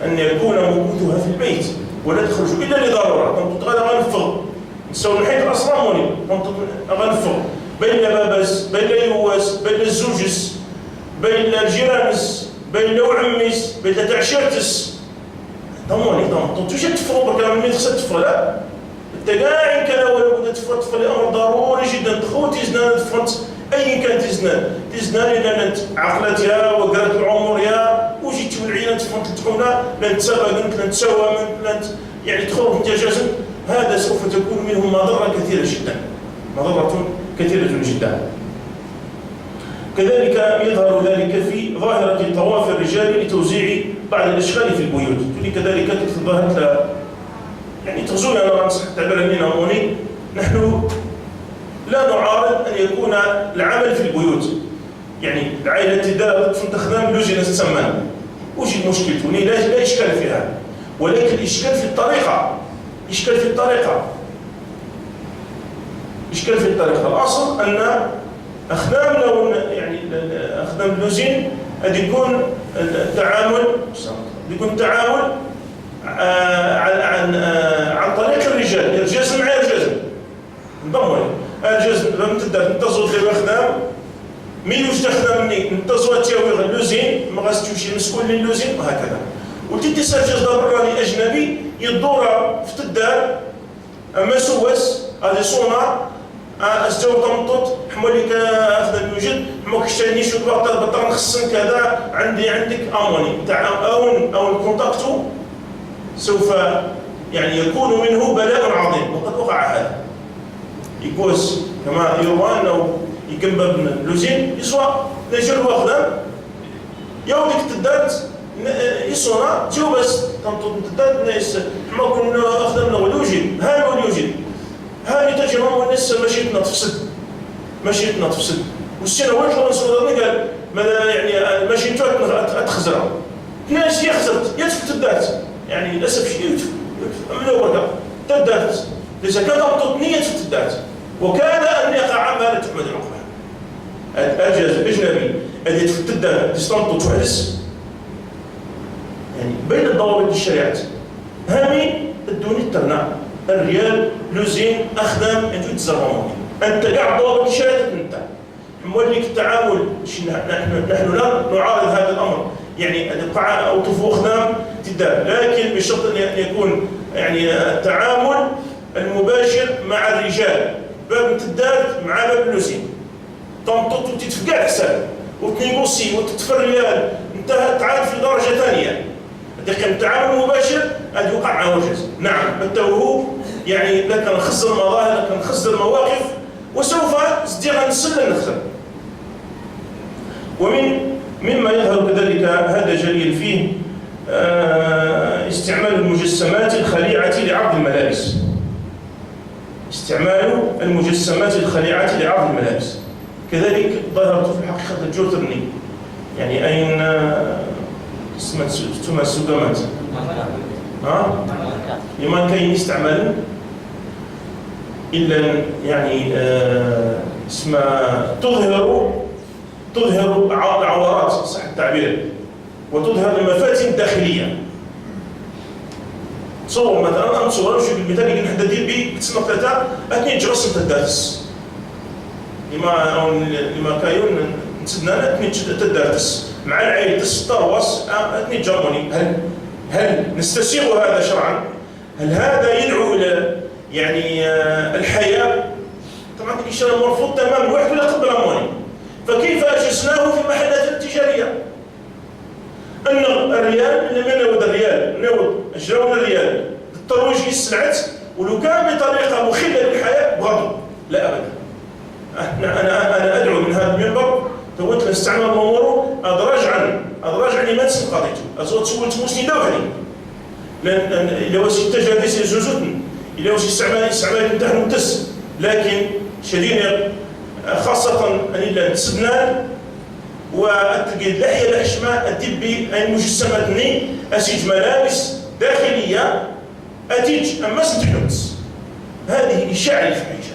أن يكون مكوثها في البيت ولا تخرج إلا لضرورة. تنطق غدا غنفغ نساو نحيد الأسراموني تنطق غنفغ بين باباس بين يواس بين الزوجس بين الجيرانس بين وعميس بين تعشيرتس ضموني ضمون توش تفرو برك من خصك تفرو لا انت كاع إن كان ولا بد تفرو الأمر ضروري جدا تخو تيزنان تفرنت أي كان تيزنان إلا أنت عقلتها وقرات العمر يا وجيت والعينة تفرنت تقولنا لن تسابقنت لن تساومنت لن يعني تخرج انتجازا هذا سوف تكون منه مضرة كثيرة جدا مضرة كثيرة جدا. كذلك يظهر ذلك في ظاهرة طواف الرجال لتوزيع بعض الأشغال في البيوت. كذلك ظهرت يعني تغزونا أنا أنصح تعبير لنا هوني نحن لا نعارض أن يكون العمل في البيوت يعني العائلة تدار تخدم لوجين السمان وجد مشكلته لا إشكال فيها ولكن الإشكال في الطريقة الأصل أن أخدام لو يعني أخدام اللوزين قد يكون التعامل عن طريق الرجال يرجز معي يرجز نضمني أرجز بمتدار نتزوج لي أخدام مين وش تخدمني نتزوج تيوي اللوزين ما غاس تمشي مسؤول للوزين وهكذا وتدي سرجز براني أجنبي يدور في الدار أما سوس هذه صونا أستوى تمطط حموليك أخذ الوجد حموك الشاني شو بطل نخصن كذا عندك أموني تاع أو الكونتاكتو سوف يعني يكون منه بلاء عظيم وقد وقع هذا يقوس كما يروى أنه يكمل لوزين يسوى نجر واخدم يوديك تدات يسونا جو بس تمطط تدات ناس حما كنا أخدم له الوجد هذا هو الوجد هذه تجربة والناس ماشيتنا تفسد والسنة وين لو نسولني قال ماذا يعني ماشيتو تخزر ناس يخزرت يتفت الدات يعني للأسف شيء من أول تدات إذا كان ضبط نية في الدات وكان أن يقع ما لا تحمد العقبة الجاز الأجنبي الذي يتفت الدات تستنطط وحدث يعني بين الضوابط الشريعة هامي الدوني الترنع الريال لوزين أخدم أنتو تزرموني أنت قاعد ضابط الشريعة أنت موليك التعامل نحن لا نعارض هذا الأمر يعني القاعة أو طفو أخدام تدار لكن بشرط أن يكون يعني التعامل المباشر مع الرجال باب تدار مع باب اللوزين تنطط وتتفقع حساب وتنيغوسي وتتفريال انت تعال في درجة ثانية لكن التعامل المباشر قد يوقع عوجز نعم بالتوهو يعني لكن نخص المظاهر لكن نخص المواقف وسوف ازديغا نسل نخسر. مما يظهر كذلك هذا جليل فيه استعمال المجسمات الخليعة لعرض الملابس. استعمال المجسمات الخليعة لعرض الملابس كذلك ظهرت في الحقيقة الجوترني يعني أين اسمها السقامات لما كاين يستعمل إلا يعني اسمها تظهر العورات صح التعبير وتظهر المفاتن الداخلية. تصور مثلا أنا نصور نمشي بالمثال اللي نحدد به تسمى ثلاثة أثنين جرس التدارس لما كاين نسدنا أثنين التدارس مع العائلة التروس أثنين جرموني هل نستسيغ هذا شرعا؟ هل هذا يدعو إلى يعني الحياة؟ طبعا الشيء مرفوض تماما واحد ولا قبل أمواني فكيف أجزناه في محلات تجارية؟ أن الريال لما نود الريال نود أجراون الريال الترويج السلعات ولو كان بطريقة مخلة للحياة بغضب لا أبدا. أنا أدعو من هذا المنبر توت نستعمل الأمور أدراج عن إيمان سنقاضيته أزوت سولت موسني دوحني لأن إلا وسي التجاريس يزوزوتن إلا وسي استعمال نتاعنا متس لكن شديد خاصة أن تسدنان وتلقي اللحية الحشمة الدبي أي مجسمات أسيج ملابس داخلية أتيج أما سنتحنوس. هذه إشاعة للفاحشة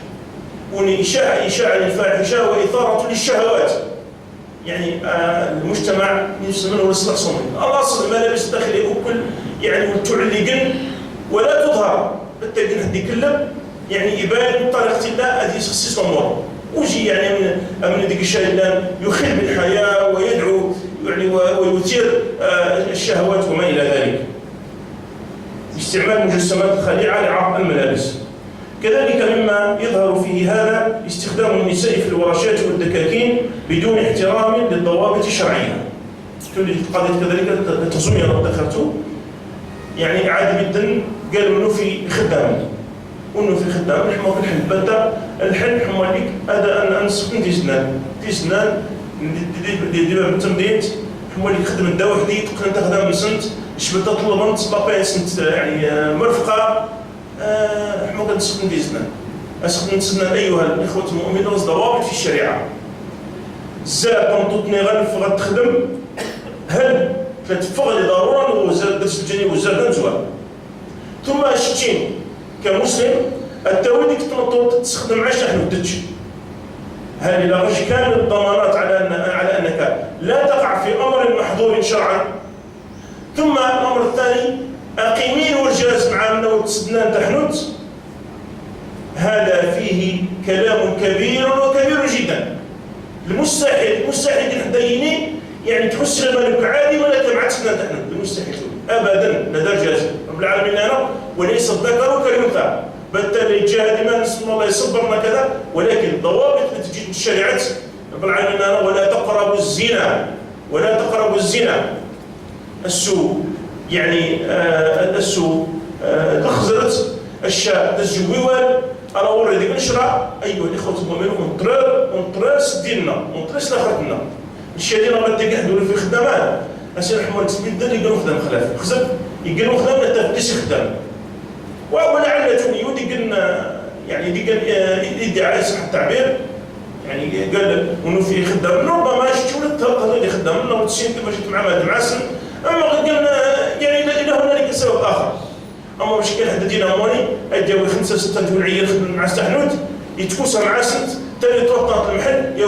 إشاعة للفاحشة وإثارة للشهوات. يعني المجتمع يسمونه الإصلاح الصومي. الأصل الملابس الداخلية أكل يعني تعلقن ولا تظهر بالتالي حد يكلم يعني يبان بطريقة الله هذه يسخص الأمور وجي يعني من ديك الشيء يخل بالحياة ويدعو يعني ويثير الشهوات وما إلى ذلك. استعمال مجسمات خليعة لعرض الملابس. كذلك مما يظهر فيه هذا استخدام النساء في الورشات والدكاكين بدون احترام للضوابط الشرعية. تولي القضية كذلك تظن لو ذكرته يعني عادي جدا قالوا انه في خدام وانه في خدام نحن في الحل بدا الحل حماليك هذا ان سكن تيسنان ديما بالتمديد حماليك خدم الدواء وحدي تقدر تخدم سنت شبت طلبت بابا سنت يعني مرفقه حنا كنسكن تيسنان اسكن ايها الاخوه المؤمنين ضوابط في الشريعه زاد تنططني غنفغ تخدم هل تتفغل ضرورا وزاد درس الجنيه وزاد نزوى ثم شتين كمسلم التويدك تنطط تستخدم عشان حنودتش. هذه لا غش كامل الضمانات على انك لا تقع في امر محظور شرعا. ثم الامر الثاني اقيمين والجاز مع انه تسدنان تحنوت. هذا فيه كلام كبير وكبير جدا. المستحيل حديني يعني تحس بالك عادي ولا تبعت سنة تحنوت المستحيل ابدا لدى جاز رب العالمين انا وليس الذكر كالانثى بالتالي الجهاد ما نسمى الله يصبرنا كذا ولكن الضوابط التي تجي من الشريعه رب العالمين انا ولا تقربوا الزنا السوء يعني السوء تخزرت الشاء تزجويوال انا وريدك نشرع ايها الاخوه المؤمنون ونطرس ديننا ونطرس لاخرتنا الشيء اللي غادي يحدوا في خدامات اسير حمار تسبيد دار يقولوا خدام خلاف خزب يقولوا خدام لا تبديش خدام ولعل تونيو قلنا يعني ديك الادعاء صح التعبير يعني قال انه في خدام ربما شفتوا الطريقه اللي خدام لنا وتسين كما جيت مع ماد معسن اما قلنا يعني الى هنالك سبب اخر اما باش كان حد دينا موني اداوي 5 6 تقول عيال خدم مع استحنوت يتكوسى مع سنت ثاني توطط المحل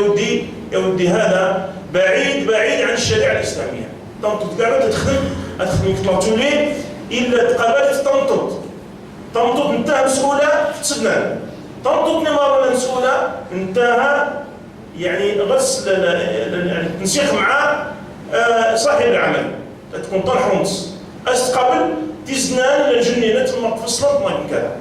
يا ودي هذا بعيد عن الشريعه الاسلاميه. تنطط كاع تخدم يطلعوا ليه الا تقابلت تنطط انتهى مسؤوله في تسدنان تنطط نمار مسؤوله انتهى يعني غسل يعني تنسيق مع صاحب العمل تكون طرح ونص استقبل تسدنان الى الجنينه ثم تفصلت ما كذا.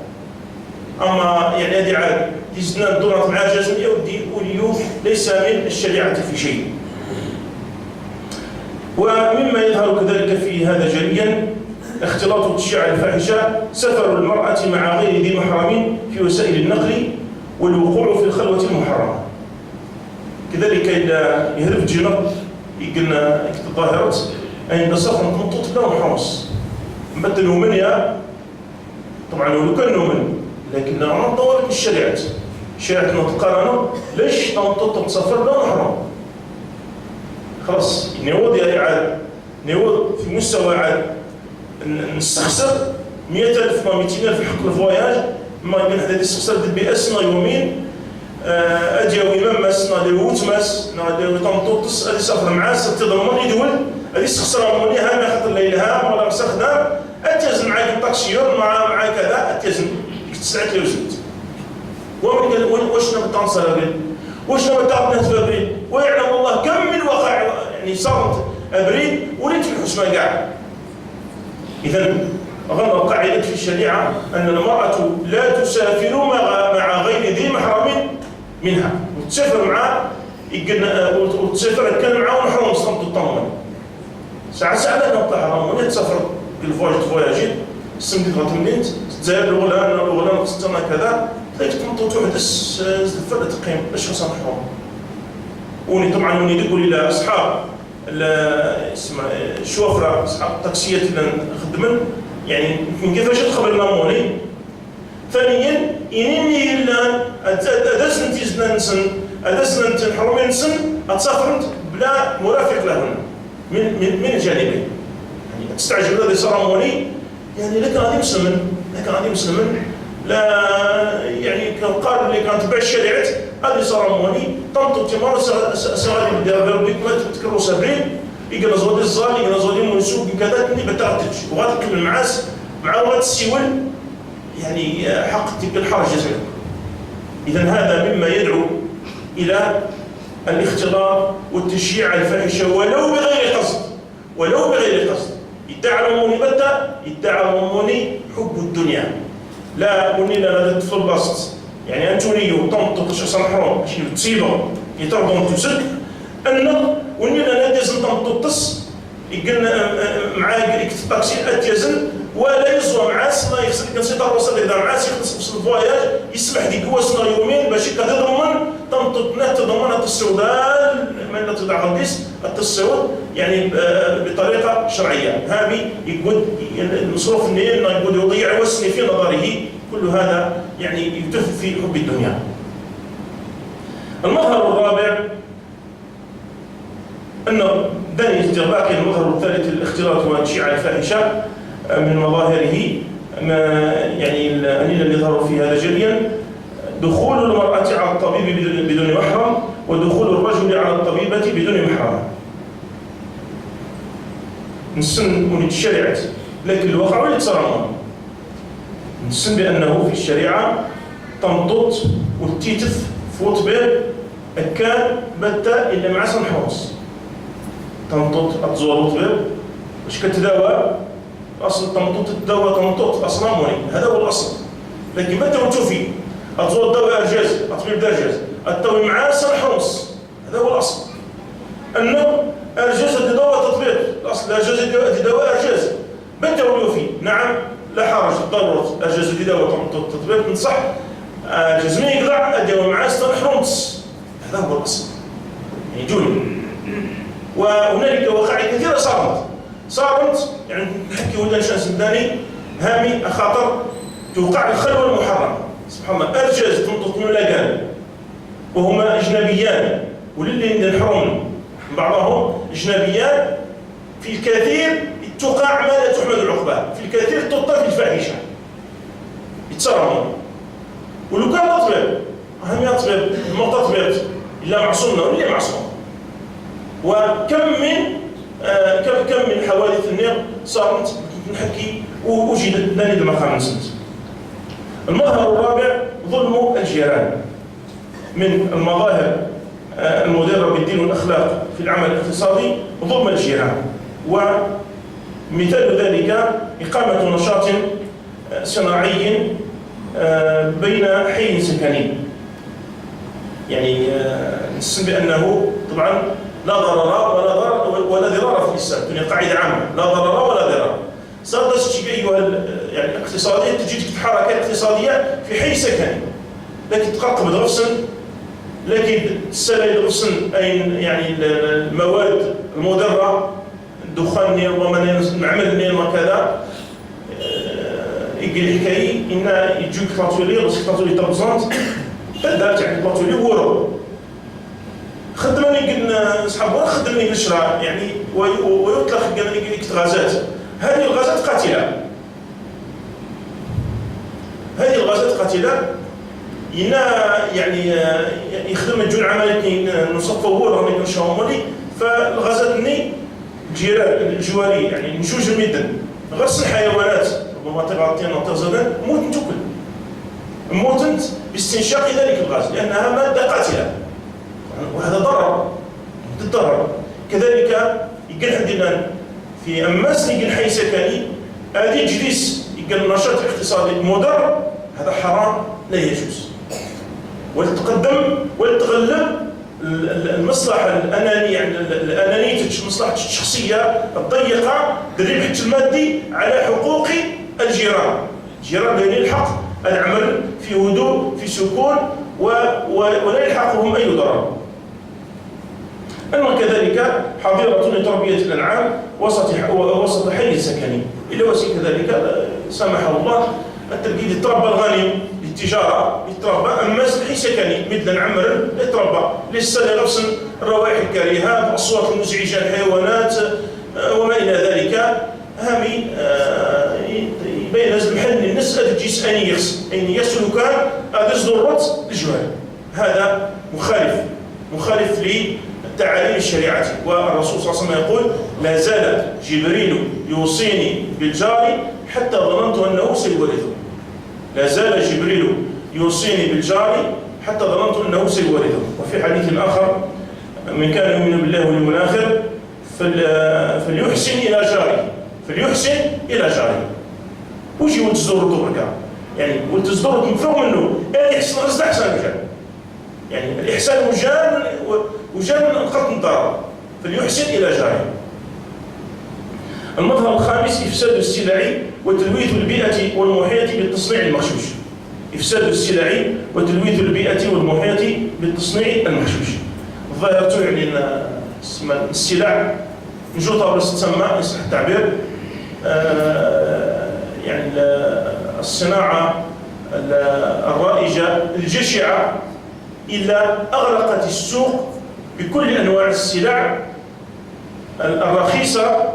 اما يعني هذه عاد تسدنان دورت مع جازميه وليو ليس من الشريعه في شيء. ومما يظهر كذلك في هذا جليا اختلاط الشيعة الفاحشة سفر المرأة مع غير ذي محرم في وسائل النقل والوقوع في الخلوة المحرمة. كذلك إذا يهرب جنب يقلنا الظاهرات أن سفر تنطط لهم حرص مثلوا منها طبعا لو كان نؤمن لكن نطور الشريعة شريعتنا تقارن ليش تنطط تسافر لهم محرم خلاص نعود يا عاد نعود في مستوى عاد نستخسر 100,000 ما 200,000 حق الفواياج ما بين هذا يستخسر بأسنا يومين أجاوي ممس نادي وتمس نادي وتنطوطس هذه سافر معاه ستضمن يدول هذه يستخسر عموني ها ما خاطر ليلها ولا مسخدام أتيزن معاك الطاكسيون مع كذا أتيزن 9 كيلو زيت ومن قال واش نبغي تنصر واش نبغي تعطينا تفابريد ويعلم الله كم من وقع يعني صارت أبريد وليت في الحسمة كاع. إذا أظن قاعدة في الشريعة أن المرأة لا تسافر مع غير ذي محرم منها وتسافر معاه وتسافر كان معاه ونحرم صمت الطمن ساعة لا نطلع حرام تسافر بالفواياجين السمدي غتمنيت تزايد الغلام تستنى كذا تلاقيك تنطط واحد الفرد تقيم باش خاصها محرم. وني طبعا وني يقول لي أصحاب الشوفرة أصحاب التاكسيات اللي نخدمن يعني من كيفاش تخبرنا موني. ثانيا إنني الآن أدرس نتيجة نسن أدسنا نتنحروا من سن أتسافرت بلا مرافق لهن من الجانبين. يعني تستعجل الذي صرموني يعني لكن غادي مسلمن لا يعني قال اللي كانت تبع الشريعة هذه صرموني طنطو تمارا سغادي بدير بربك ما تذكروا سابرين يقنا زودي الزال يقنا زودي منسوق كذا تني بتاعتك وغادي تكمل معاس مع وغادي تسيول يعني حق تلك الحرج جزائك. إذا هذا مما يدعو إلى الاختلاط والتشجيع على الفاحشة ولو بغير قصد. يدعى المؤمن يدعى المؤمن حب الدنيا لا ونينا لا تدخل بسط يعني أنتوني وطنطو شخص محروم باش تصيبه يترضون تمسك أن ونينا لا تزن طنطو تص يقلنا معاه الطاكسي أتيزن ولا يزوى معاس ما يخسر كنسيطر وصل إذا معاس يخلص الفواياج يسمح ديك واسنا يومين باش كتضمن طنطو تضمن السودان من تضع غنديس التصوت يعني بطريقة شرعية. هذه يقول المصروف النيل يقول يضيع وسني في نظره كل هذا يعني يتف في حب الدنيا. المظهر الرابع أنه دني باقي المظهر الثالث الاختلاط والتشيع على الفاحشة من مظاهره ما يعني اللي يظهر في هذا جليا دخول المرأة على الطبيب بدون محرم ودخول الرجل على الطبيبة بدون محرم. نسن ونتشرعت لكن الواقع ولا تصرمون نسن بأنه في الشريعة تنطط والتيتف فوت بير أكان بتا إلا مع سنحوص تنطط أتزور بير باش كتداوى أصل تنطط تداوى تنطط أصلا موني هذا هو الأصل. لكن متى وتشوفي أتزور دواء أرجاز أطبيب درجاز التوي معاه سنحوص هذا هو الأصل. أنه أرجاز دواء تطبيق الأصل أرجاز دواء أرجاز متى ويوفي نعم لا حرج ضرورة أرجاز دواء تطبيق نصح أرجاز ما يقطع الدواء معاه سنحوص هذا هو الأصل يعني جوني. وهنالك وقائع كثيرة صارت يعني نحكي ولا شان سنداني هامي أخاطر توقع الخلوة المحرمة سبحان الله أرجاز تنطط من لاقان وهما أجنبيان وللي نحرم بعضهم أجنبيان في الكثير توقع ما لا تحمد العقبة في الكثير تطلق في الفاحشة يتصرمون. ولو كان تطبيب أهم يطبيب ما تطبيب إلا معصومنا ولا معصوم. وكم من حوادث النار صارت نحكي ووجدت ناني المقام نسنت. المظهر الرابع ظلم الجيران من المظاهر المضرة بالدين والأخلاق في العمل الاقتصادي ظلم الجيران. ومثال ذلك إقامة نشاط صناعي بين حي سكني يعني نسمى بأنه طبعا لا ضرر ولا ضرار في الإسلام يعني قاعدة عامة لا ضرر ولا ضرار. صارت الشيء أيها يعني الاقتصادية تجد حركات اقتصادية في حي سكني لكن تقرقب غفصن لكن السلة غفصن يعني المواد المضرة الدخان نير وما نعمل نير وكذا يقول الحكاية إن يجوك كلاتولي بس كلاتولي تبزانت بدأت يعني كلاتولي ورو خدمني قلنا صحابه خدمني بالشراء يعني ويطلق قلنا لي غازات. هذه الغازات قاتلة يعني يخدم الجول عملي نصفوه راه نشومولي فالغازات ني الجواري يعني نشوج الميدان غرس الحيوانات ربما تغطينا وتغزلنا موتنت باستنشاق ذلك الغاز لأنها مادة قاتلة وهذا ضرر. كذلك يقول عندنا في أماس يقول حي سكني هذه جليس يقول النشاط الاقتصادي مضر هذا حرام لا يجوز. ولتغلب المصلحة الأنانية يعني الأنانية المصلحة الشخصية الضيقة بالربح المادي على حقوق الجيران. الجيران لهم الحق العمل في هدوء في سكون ولا يلحقهم أي ضرر. أما كذلك حظيرة لتربية الأنعام وسط حي سكني إلا وسي كذلك سمح الله التلقيد يتربى الغني للتجارة يتربى، أما الحي سكني مثل عمر يتربى لسه لغفص الروائح الكريهة، الأصوات المزعجة، الحيوانات وما إلى ذلك. هامي يبين هذا المحل للناس هذا الجيس أين يسلو كان هذا ضرورت الجهل. هذا مخالف للتعاليم الشريعة. والرسول صلى الله عليه وسلم يقول: لا زال جبريل يوصيني بالجار حتى ظننت أنه سيورثه. لا زال جبريل يوصيني بالجار حتى ظننت أنه سيورثه. وفي حديث آخر: من كان يؤمن بالله واليوم الآخر فليحسن إلى جاره. وجي وتزور بركة، يعني وتزور مفهوم منه يحسن غزة أحسن الرجال، يعني الإحسان وجان القتل الضرر، فليحسن إلى جاره. المظهر الخامس: إفساد السلع وتلويث البيئة والمحيط بالتصنيع المغشوش. إفساد السلع وتلويث البيئة والمحيط بالتصنيع المغشوش. الظاهرة يعني السلع نجوطة بس تسمى يصح التعبير، يعني الصناعة الرائجة الجشعة إلا أغلقت السوق بكل أنواع السلع الرخيصة،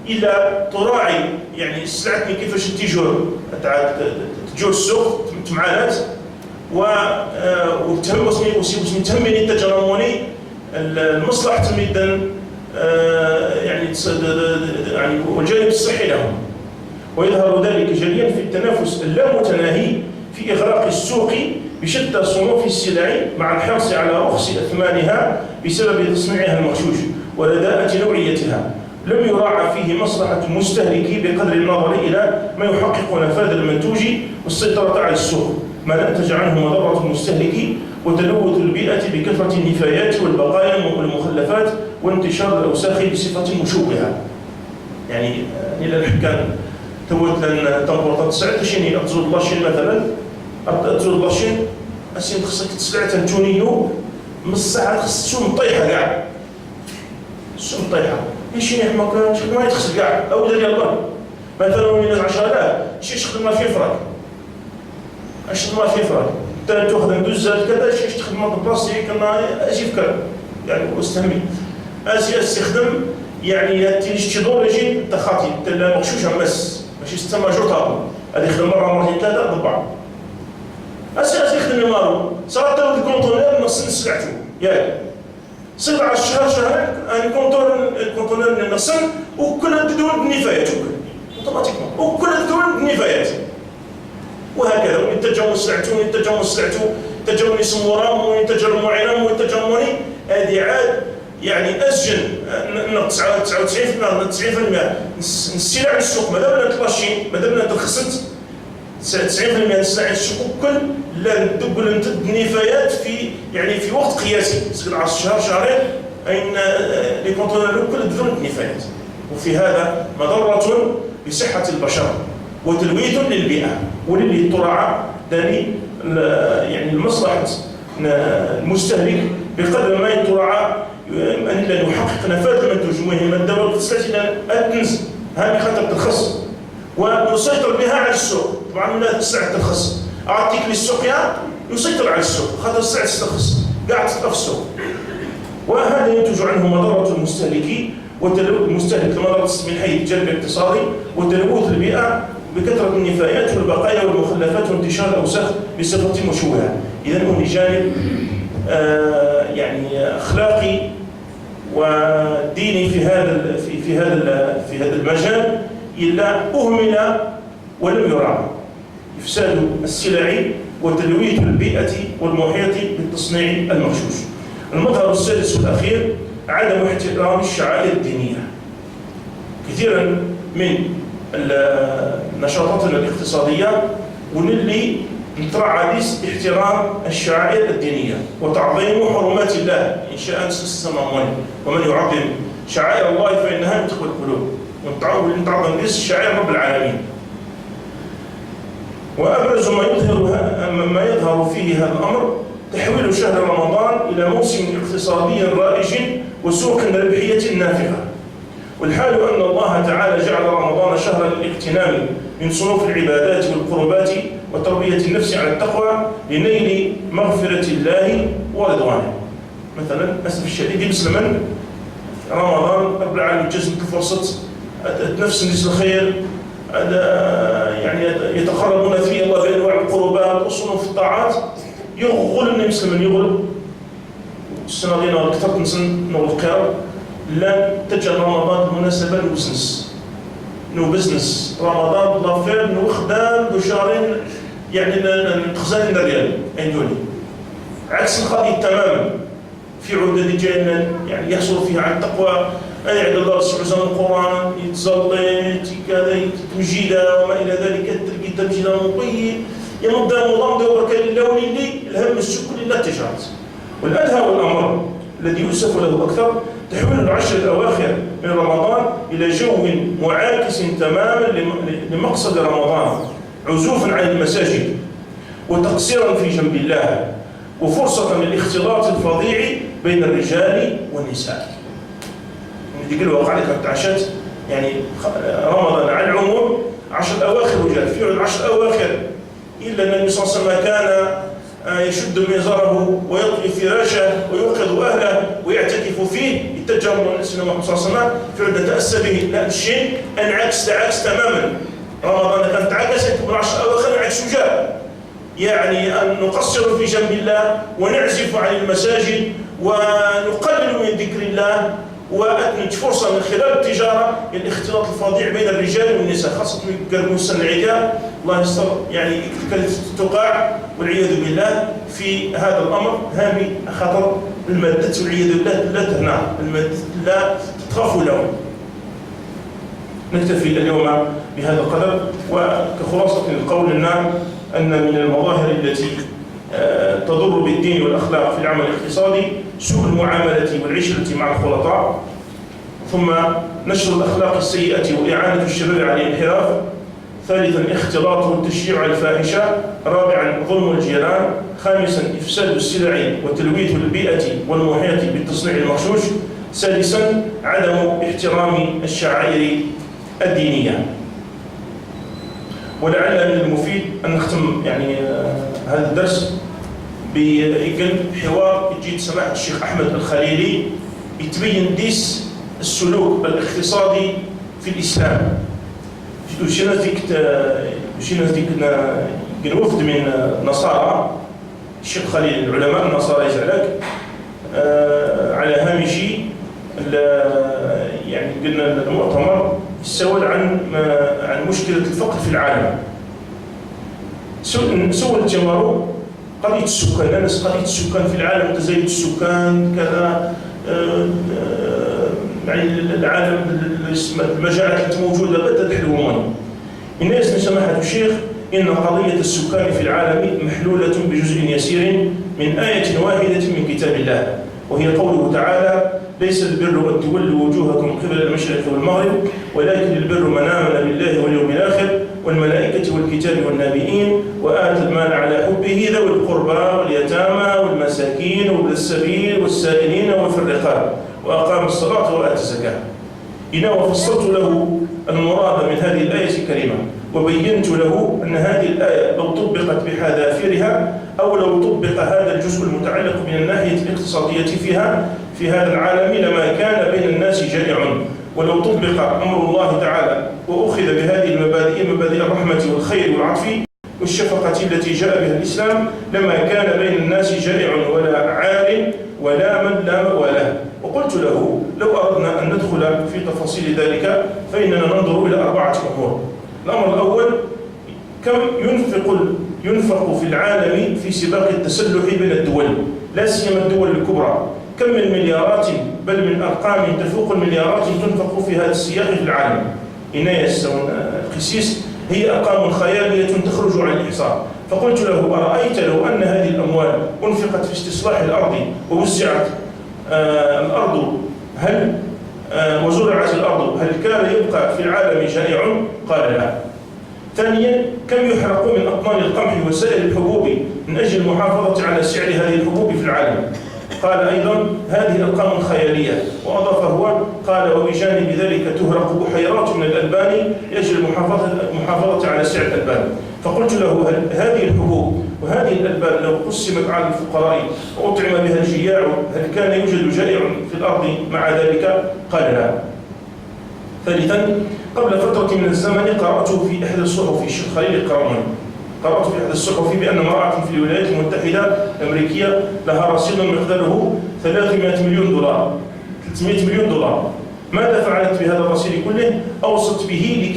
إلا تراعي يعني سلعتني كيفاش تجور السوق تمعانات وتهمني التجرموني المصلحة تميدا يعني والجانب الصحي لهم. ويظهر ذلك جليا في التنافس اللامتناهي في إغراق السوق بشتى صنوف السلع مع الحرص على رخص أثمانها بسبب تصنيعها المغشوش ورداءة نوعيتها. لم يراعى فيه مصلحة المستهلك بقدر النظر إلى ما يحقق نفاذ المنتوج والسيطرة على السوق، ما نتج عنه مضرة المستهلك وتلوث البيئة بكثرة النفايات والبقايا والمخلفات وانتشار الأوساخ بصفة مشوهة. يعني إلى الحكام تود لأن تنبورت تسعة شيني أتزود لاشين مثلا أتزود لاشين أسين خصك تسلع تنتونيو من الساعة خص شو مطيحة قاع شو مطيحة شيني حماك شكل ما يتخص قاع أو ديال الله مثلا من 10,000 شي شخدم ما في فرق أشخدم ما في فرق أنت تأخذ ندوزات كذا شي تخدم بلاصتي كنا أجي فكر يعني واستهمي أسي استخدم يعني تيجي يجي تخاطي تلا مغشوشة مس ماشي استما جوطابو هذه يخدم مرتين ثلاثة ضبع أسي يخدم مارو صارت تاخذ الكونتونير نص سلعته ياك صير على شهر أنا كونتونير نص وكلها تدور بنفايات اوتوماتيكمون وكلها تدور بنفايات وهكذا ويتجاوز سلعته تجاوز سمورام ويتجرموا عينهم ويتجرموني هذه عاد يعني أسجن 99% السلع عن السوق مادام تلاشين مادام ترخصت 90% من السلع عن السوق كل لا ندب ولا نتد النفايات في يعني في وقت قياسي سكن 10 شهرين أين لي كونتونير كل بدون النفايات. وفي هذا مضرة بصحة البشر وتلويث للبيئة وللي تراعى يعني المصلحة المستهلك بقدر ما يتراعى أن لا نحقق نفاذ المنتوج. المهم الدولة تستطيع أن تنزل هذه خطر ترخص ونسيطر بها على السوق. طبعا لا السلعة ترخص أعطيك للسوق يسيطر على السوق خاطر السلعة ترخص قاعد تبقى في السوق وهذا ينتج عنه مضرة المستهلك المستهلك مضرة من حيث الجانب الاقتصادي وتلوث البيئة بكثرة النفايات والبقايا والمخلفات وانتشار الأوساخ بصفة مشوهة. إذا هو جانب يعني أخلاقي وديني في هذا المجال إلا أهمل ولم يراعى. إفساد السلع وتلويث البيئة والمحيط بالتصنيع المغشوش. المظهر السادس والأخير عدم احترام الشعائر الدينية. كثيرا من نشاطاتنا الاقتصادية ونلي نتراعى احترام الشعائر الدينية وتعظيم حرمات الله إن شاء السماوات ومن يعظم شعائر الله فإنها من تقوى القلوب ونتعظم شعائر رب العالمين. وأبرز ما يظهر فيه هذا الأمر تحويل شهر رمضان إلى موسم اقتصادي رائج وسوق ربحية نافعة. والحال أن الله تعالى جعل رمضان شهرا للاغتنام من صنوف العبادات والقربات وتربية النفس على التقوى لنيل مغفرة الله ورضوانه. مثلا أسف الشديد يسلمن رمضان رب العالمين جزم الفرصة نفس الناس الخير يعني يتقربون فيه الله بأنواع القربات وصنوف الطاعات يغل المسلمين يغل السنة دينا أكثر نسن القرار لن تجعل رمضان مناسبة نو بزنس رمضان ضافير نو خدام بشهرين يعني نتخزن الريال عندوني عكس القضية تماما في عودة جاينا يعني يحصل فيها عن التقوى يعد الله سبحانه القرآن يتزلي كذا تمجيدا وما إلى ذلك تلقي تمجيدا مقيم يمضى مضام دور كان اللون اللي الهم السكر إلا التجارة. والأدهى والأمر الذي يوصف له أكثر تحويل العشر الأواخر من رمضان إلى جو معاكس تماما لمقصد رمضان عزوفا عن المساجد وتقصيرا في جنب الله وفرصة للاختلاط الفظيع بين الرجال والنساء. من ذيك الوقت عليك تعشت يعني رمضان على العموم 10 أواخر رجال في 10 أواخر إلا أن النبي صلى الله عليه وسلم كان يشد ميزره ويطوي فراشه ويوقظ أهله ويعتكف فيه يتجه من سيدنا محمد صلى الله عليه وسلم في عدة تأسى به. لا الشيء انعكس تماما. رمضان كان تعكس من 10 أواخر انعكس جاء يعني أن نقصر في جنب الله ونعزف عن المساجد ونقلل من ذكر الله وأتنج فرصة من خلال التجارة الاختلاط الفظيع بين الرجال والنساء خاصة من سن العدة الله يستر يعني تقع والعياذ بالله في هذا الأمر هامي خطر المادة والعياذ بالله لا تهنى المادة لا تخاف لهم. نكتفي اليوم بهذا القدر وكخلاصة القول أن من المظاهر التي تضر بالدين والأخلاق في العمل الاقتصادي سوء المعاملة والعشرة مع الخلطاء، ثم نشر الأخلاق السيئة وإعانة الشباب على الانحراف، ثالثا اختلاط والتشجيع على الفاحشة، رابعا ظلم الجيران، خامسا إفساد السلع وتلويث البيئة والمحيط بالتصنيع المغشوش، سادسا عدم احترام الشعائر الدينية. ولعل من المفيد أن نختم يعني هذا الدرس بقلب حوار يجيد سماحة الشيخ أحمد الخليلي يتبين ديس السلوك الاقتصادي في الإسلام. وشي ناس ديك الوفد من نصارى الشيخ خليل العلماء النصارى يزعلك على هامشي يعني قلنا المؤتمر يسول عن مشكلة الفقر في العالم. سول الجمهور قضية السكان، الناس قضية السكان في العالم تزايد السكان كذا يعني العالم المجاعات الموجودة بدأت تحلوهم. الناس من سماحة الشيخ إن قضية السكان في العالم محلولة بجزء يسير من آية واحدة من كتاب الله، وهي قوله تعالى: ليس البر أن تولوا وجوهكم قبل المشرق والمغرب ولكن البر من آمن بالله واليوم الآخر والملائكة والكتاب والنبيين وآتى المال على حبه ذوي القربى واليتامى والمساكين وابن السبيل والسائلين وفي الرقاب وأقام الصلاة وآتى الزكاة. إذا وفصلت له المراد من هذه الآية الكريمة وبينت له أن هذه الآية لو طبقت بحذافيرها أو لو طبق هذا الجزء المتعلق من الناحية الاقتصادية في هذا العالم لما كان بين الناس جائع، ولو طبق أمر الله تعالى وأخذ بهذه المبادئ مبادئ الرحمة والخير والعطف والشفقة التي جاء بها الإسلام لما كان بين الناس جائع ولا عار ولا من لا مأوى له. وقلت له لو أردنا أن ندخل في تفاصيل ذلك فإننا ننظر إلى 4 أمور. الأمر الأول: كم ينفق في العالم في سباق التسلح بين الدول لا سيما الدول الكبرى؟ كم من مليارات بل من أرقام تفوق المليارات تنفق في هذا السياق في العالم؟ إناية القسيس هي أرقام خيالية تخرج عن الإحصاء. فقلت له: أرأيت لو أن هذه الأموال أنفقت في استصلاح الأرض ووزعت الأرض وزرعت الأرض هل كان يبقى في العالم جائع؟ قال لا. ثانيا: كم يحرق من أطنان القمح وسائر الحبوب من أجل المحافظة على سعر هذه الحبوب في العالم؟ قال أيضا هذه أرقام خيالية. وأضاف هو قال وبجانب ذلك تهرق بحيرات من الألبان لأجل المحافظة على سعة الألبان. فقلت له هذه الحبوب وهذه الألبان لو قسمت على الفقراء وأطعم بها الجياع هل كان يوجد جائع في الأرض مع ذلك؟ قال لا. ثالثا قبل فترة من الزمن قرأت في إحدى الصحف الشيخ خليل القرآن قرأت في إحدى الصحف بأن امرأة في الولايات المتحدة الأمريكية لها رصيد مقداره 300 مليون دولار 300 مليون دولار. ماذا فعلت بهذا الرصيد كله؟ أوصت به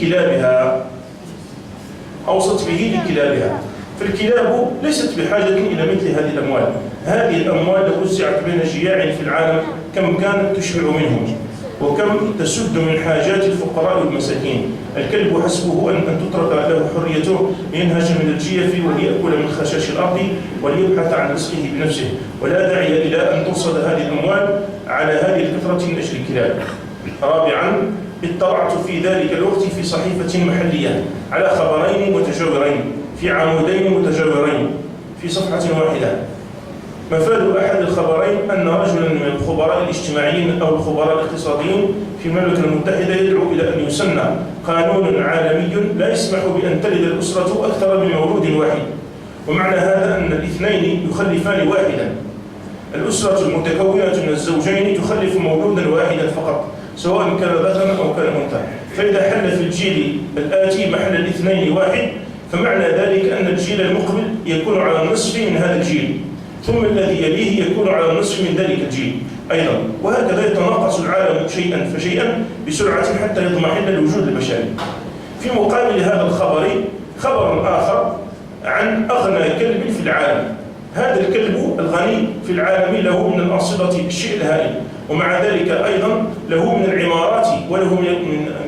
لكلابها. فالكلاب ليست بحاجة إلى مثل هذه الأموال. هذه الأموال لو وزعت بين جياع في العالم كم كانت تشبع منهم وكم تسد من حاجات الفقراء والمساكين. الكلب حسبه أن تترك له حريته لينهش من الجيف وليأكل من خشاش الأرض وليبحث عن رزقه بنفسه، ولا داعي إلى أن ترصد هذه الأموال على هذه الكثرة من أجل الكلاب. رابعا اطلعت في ذلك الوقت في صحيفة محلية على خبرين متجاورين في عمودين متجاورين في صفحة واحدة. مفاد أحد الخبرين أن رجلا من الخبراء الاجتماعيين أو الخبراء الاقتصاديين في المملكة المتحدة يدعو إلى أن يسن قانون عالمي لا يسمح بأن تلد الأسرة أكثر من مولود واحد. ومعنى هذا أن الاثنين يخلفان واحدا. الأسرة المتكونة من الزوجين تخلف مولودا واحدا فقط سواء كان ذكرا أو كان أنثى. فإذا حل في الجيل الآتي محل الاثنين واحد فمعنى ذلك أن الجيل المقبل يكون على النصف من هذا الجيل، ثم الذي يليه يكون على النصف من ذلك الجيل أيضا، وهكذا يتناقص العالم شيئا فشيئا بسرعة حتى يضمحل الوجود البشري. في مقابل هذا الخبر خبر آخر عن أغنى كلب في العالم. هذا الكلب الغني في العالم له من الأرصدة الشيء الهائل، ومع ذلك أيضا له من العمارات وله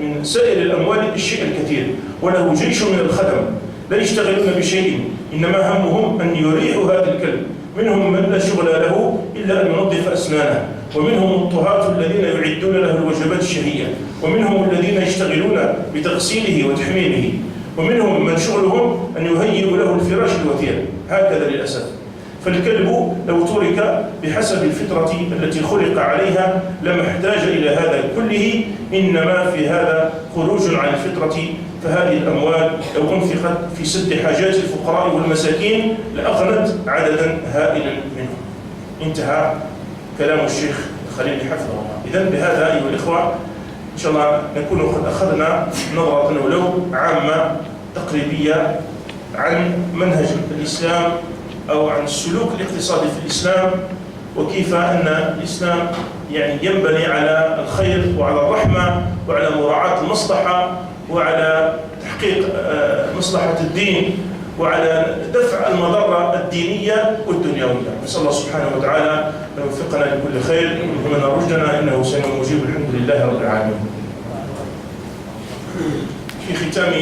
من سائر الأموال الشيء الكثير، وله جيش من الخدم لا يشتغلون بشيء إنما همهم أن يريحوا هذا الكلب. منهم من لا شغل له إلا أن ينظف أسنانه، ومنهم الطهاة الذين يعدون له الوجبات الشهية، ومنهم الذين يشتغلون بتغسيله وتحميله، ومنهم من شغلهم أن يهيئوا له الفراش الوثير. هكذا للأسف. فالكلب لو ترك بحسب الفطرة التي خلق عليها لما احتاج إلى هذا كله، إنما في هذا خروج عن الفطرة. فهذه الأموال لو أنفقت في سد حاجات الفقراء والمساكين لأغنت عددا هائلا منهم. انتهى كلام الشيخ خليل حفظه الله. إذن بهذا أيها الإخوة إن شاء الله نكون قد أخذنا نظرة ولو عامة تقريبية عن منهج الإسلام أو عن السلوك الاقتصادي في الإسلام، وكيف أن الإسلام ينبني على الخير وعلى الرحمة وعلى مراعاة المصلحة وعلى تحقيق مصلحة الدين وعلى دفع المضرة الدينية والدنيوية. نسأل الله سبحانه وتعالى أن يوفقنا لكل خير ومن رشدنا إنه سميع مجيب. الحمد لله رب العالمين. في ختام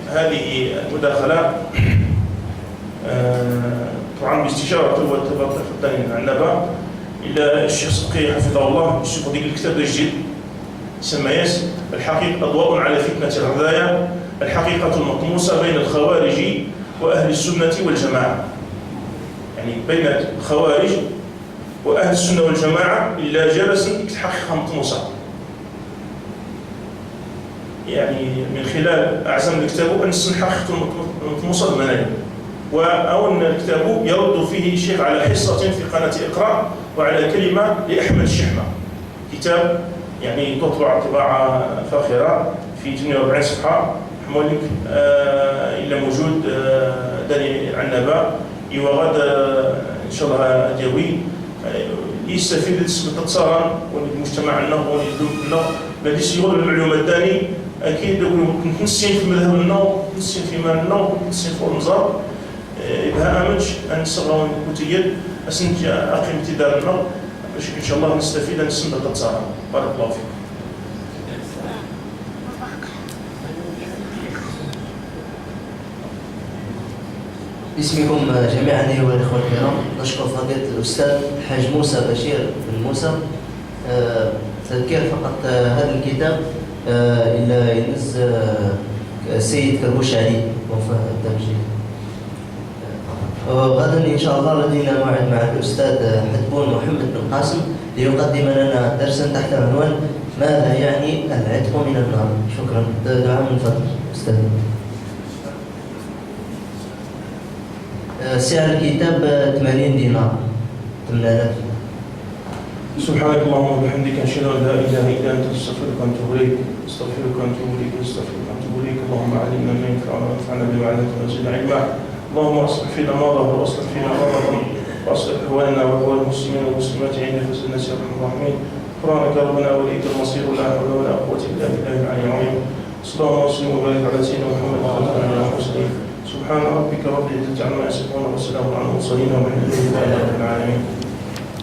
هذه المداخلة طبعا باستشارة والتفضل من عنابة إلى الشيخ صدقي حفظه الله يشوف هذيك الكتاب الجديد سمى الحقيقة أضواء على فتنة الرذايا، الحقيقة المطموسة بين الخوارج وأهل السنة والجماعة. بين الخوارج وأهل السنة والجماعة إلا جلس الحقيقة مطموسة. من خلال أعزام الكتاب أن الحقيقة مطموسة المنايا، أو أن الكتاب يرد فيه الشيخ على حصة في قناة إقرأ وعلى كلمة لأحمد الشحمة. كتاب تطبع طباعة فاخرة في 48 صفحة. حمولك إلا موجود داني عنابة يوغد إن شاء الله ديوي يستفيد باتصالا والمجتمع النهر والنهر الذي سيغل المعلومات داني أكيد كنت نسين في مذهب النهر، نسين في مال النهر، نسين في المزار إبها آمنش أن نصغرون الكتيات أسنج أقيم ابتداء النهر باش إن شاء الله نستفيد أن نسند باتصالا. بارك الله فيكم. باسمكم جميعا أيها الإخوة الكرام نشكر فضيلة الأستاذ الحاج موسى بشير بن موسى. تذكير فقط هذا الكتاب إلى ينز السيد كربوش علي وفاة الدمجي. وغدا إن شاء الله لدينا موعد مع الأستاذ حتبون محمد بن قاسم ليقدم لنا درسا تحت عنوان ماذا يعني العتق من النار. شكرا. دعاء من فضل أستاذ. سعر الكتاب 80 دينار 8000. سبحانك اللهم وبحمدك أشهد أن لا إله إلا أنت أستغفرك وأتوب إليك. أستغفرك وأتوب إليك. أستغفرك وأتوب إليك. اللهم علمنا ما ينفعنا وانفعنا بما علمتنا وزدنا علما. اللهم اصلح فينا ما ظهر واصلح فينا ما بطن واصلح احوالنا واحوال المسلمين والمسلمات عند فساد الناس يا ارحم الراحمين. غفرانك ربنا واليك المصير ولا حول ولا قوه الا بالله العلي العظيم. صلى الله وسلم وبارك على سيدنا محمد خاتم المرسلين. سبحان ربك رب العزه عما يصفون وسلام على المرسلين والحمد لله رب العالمين.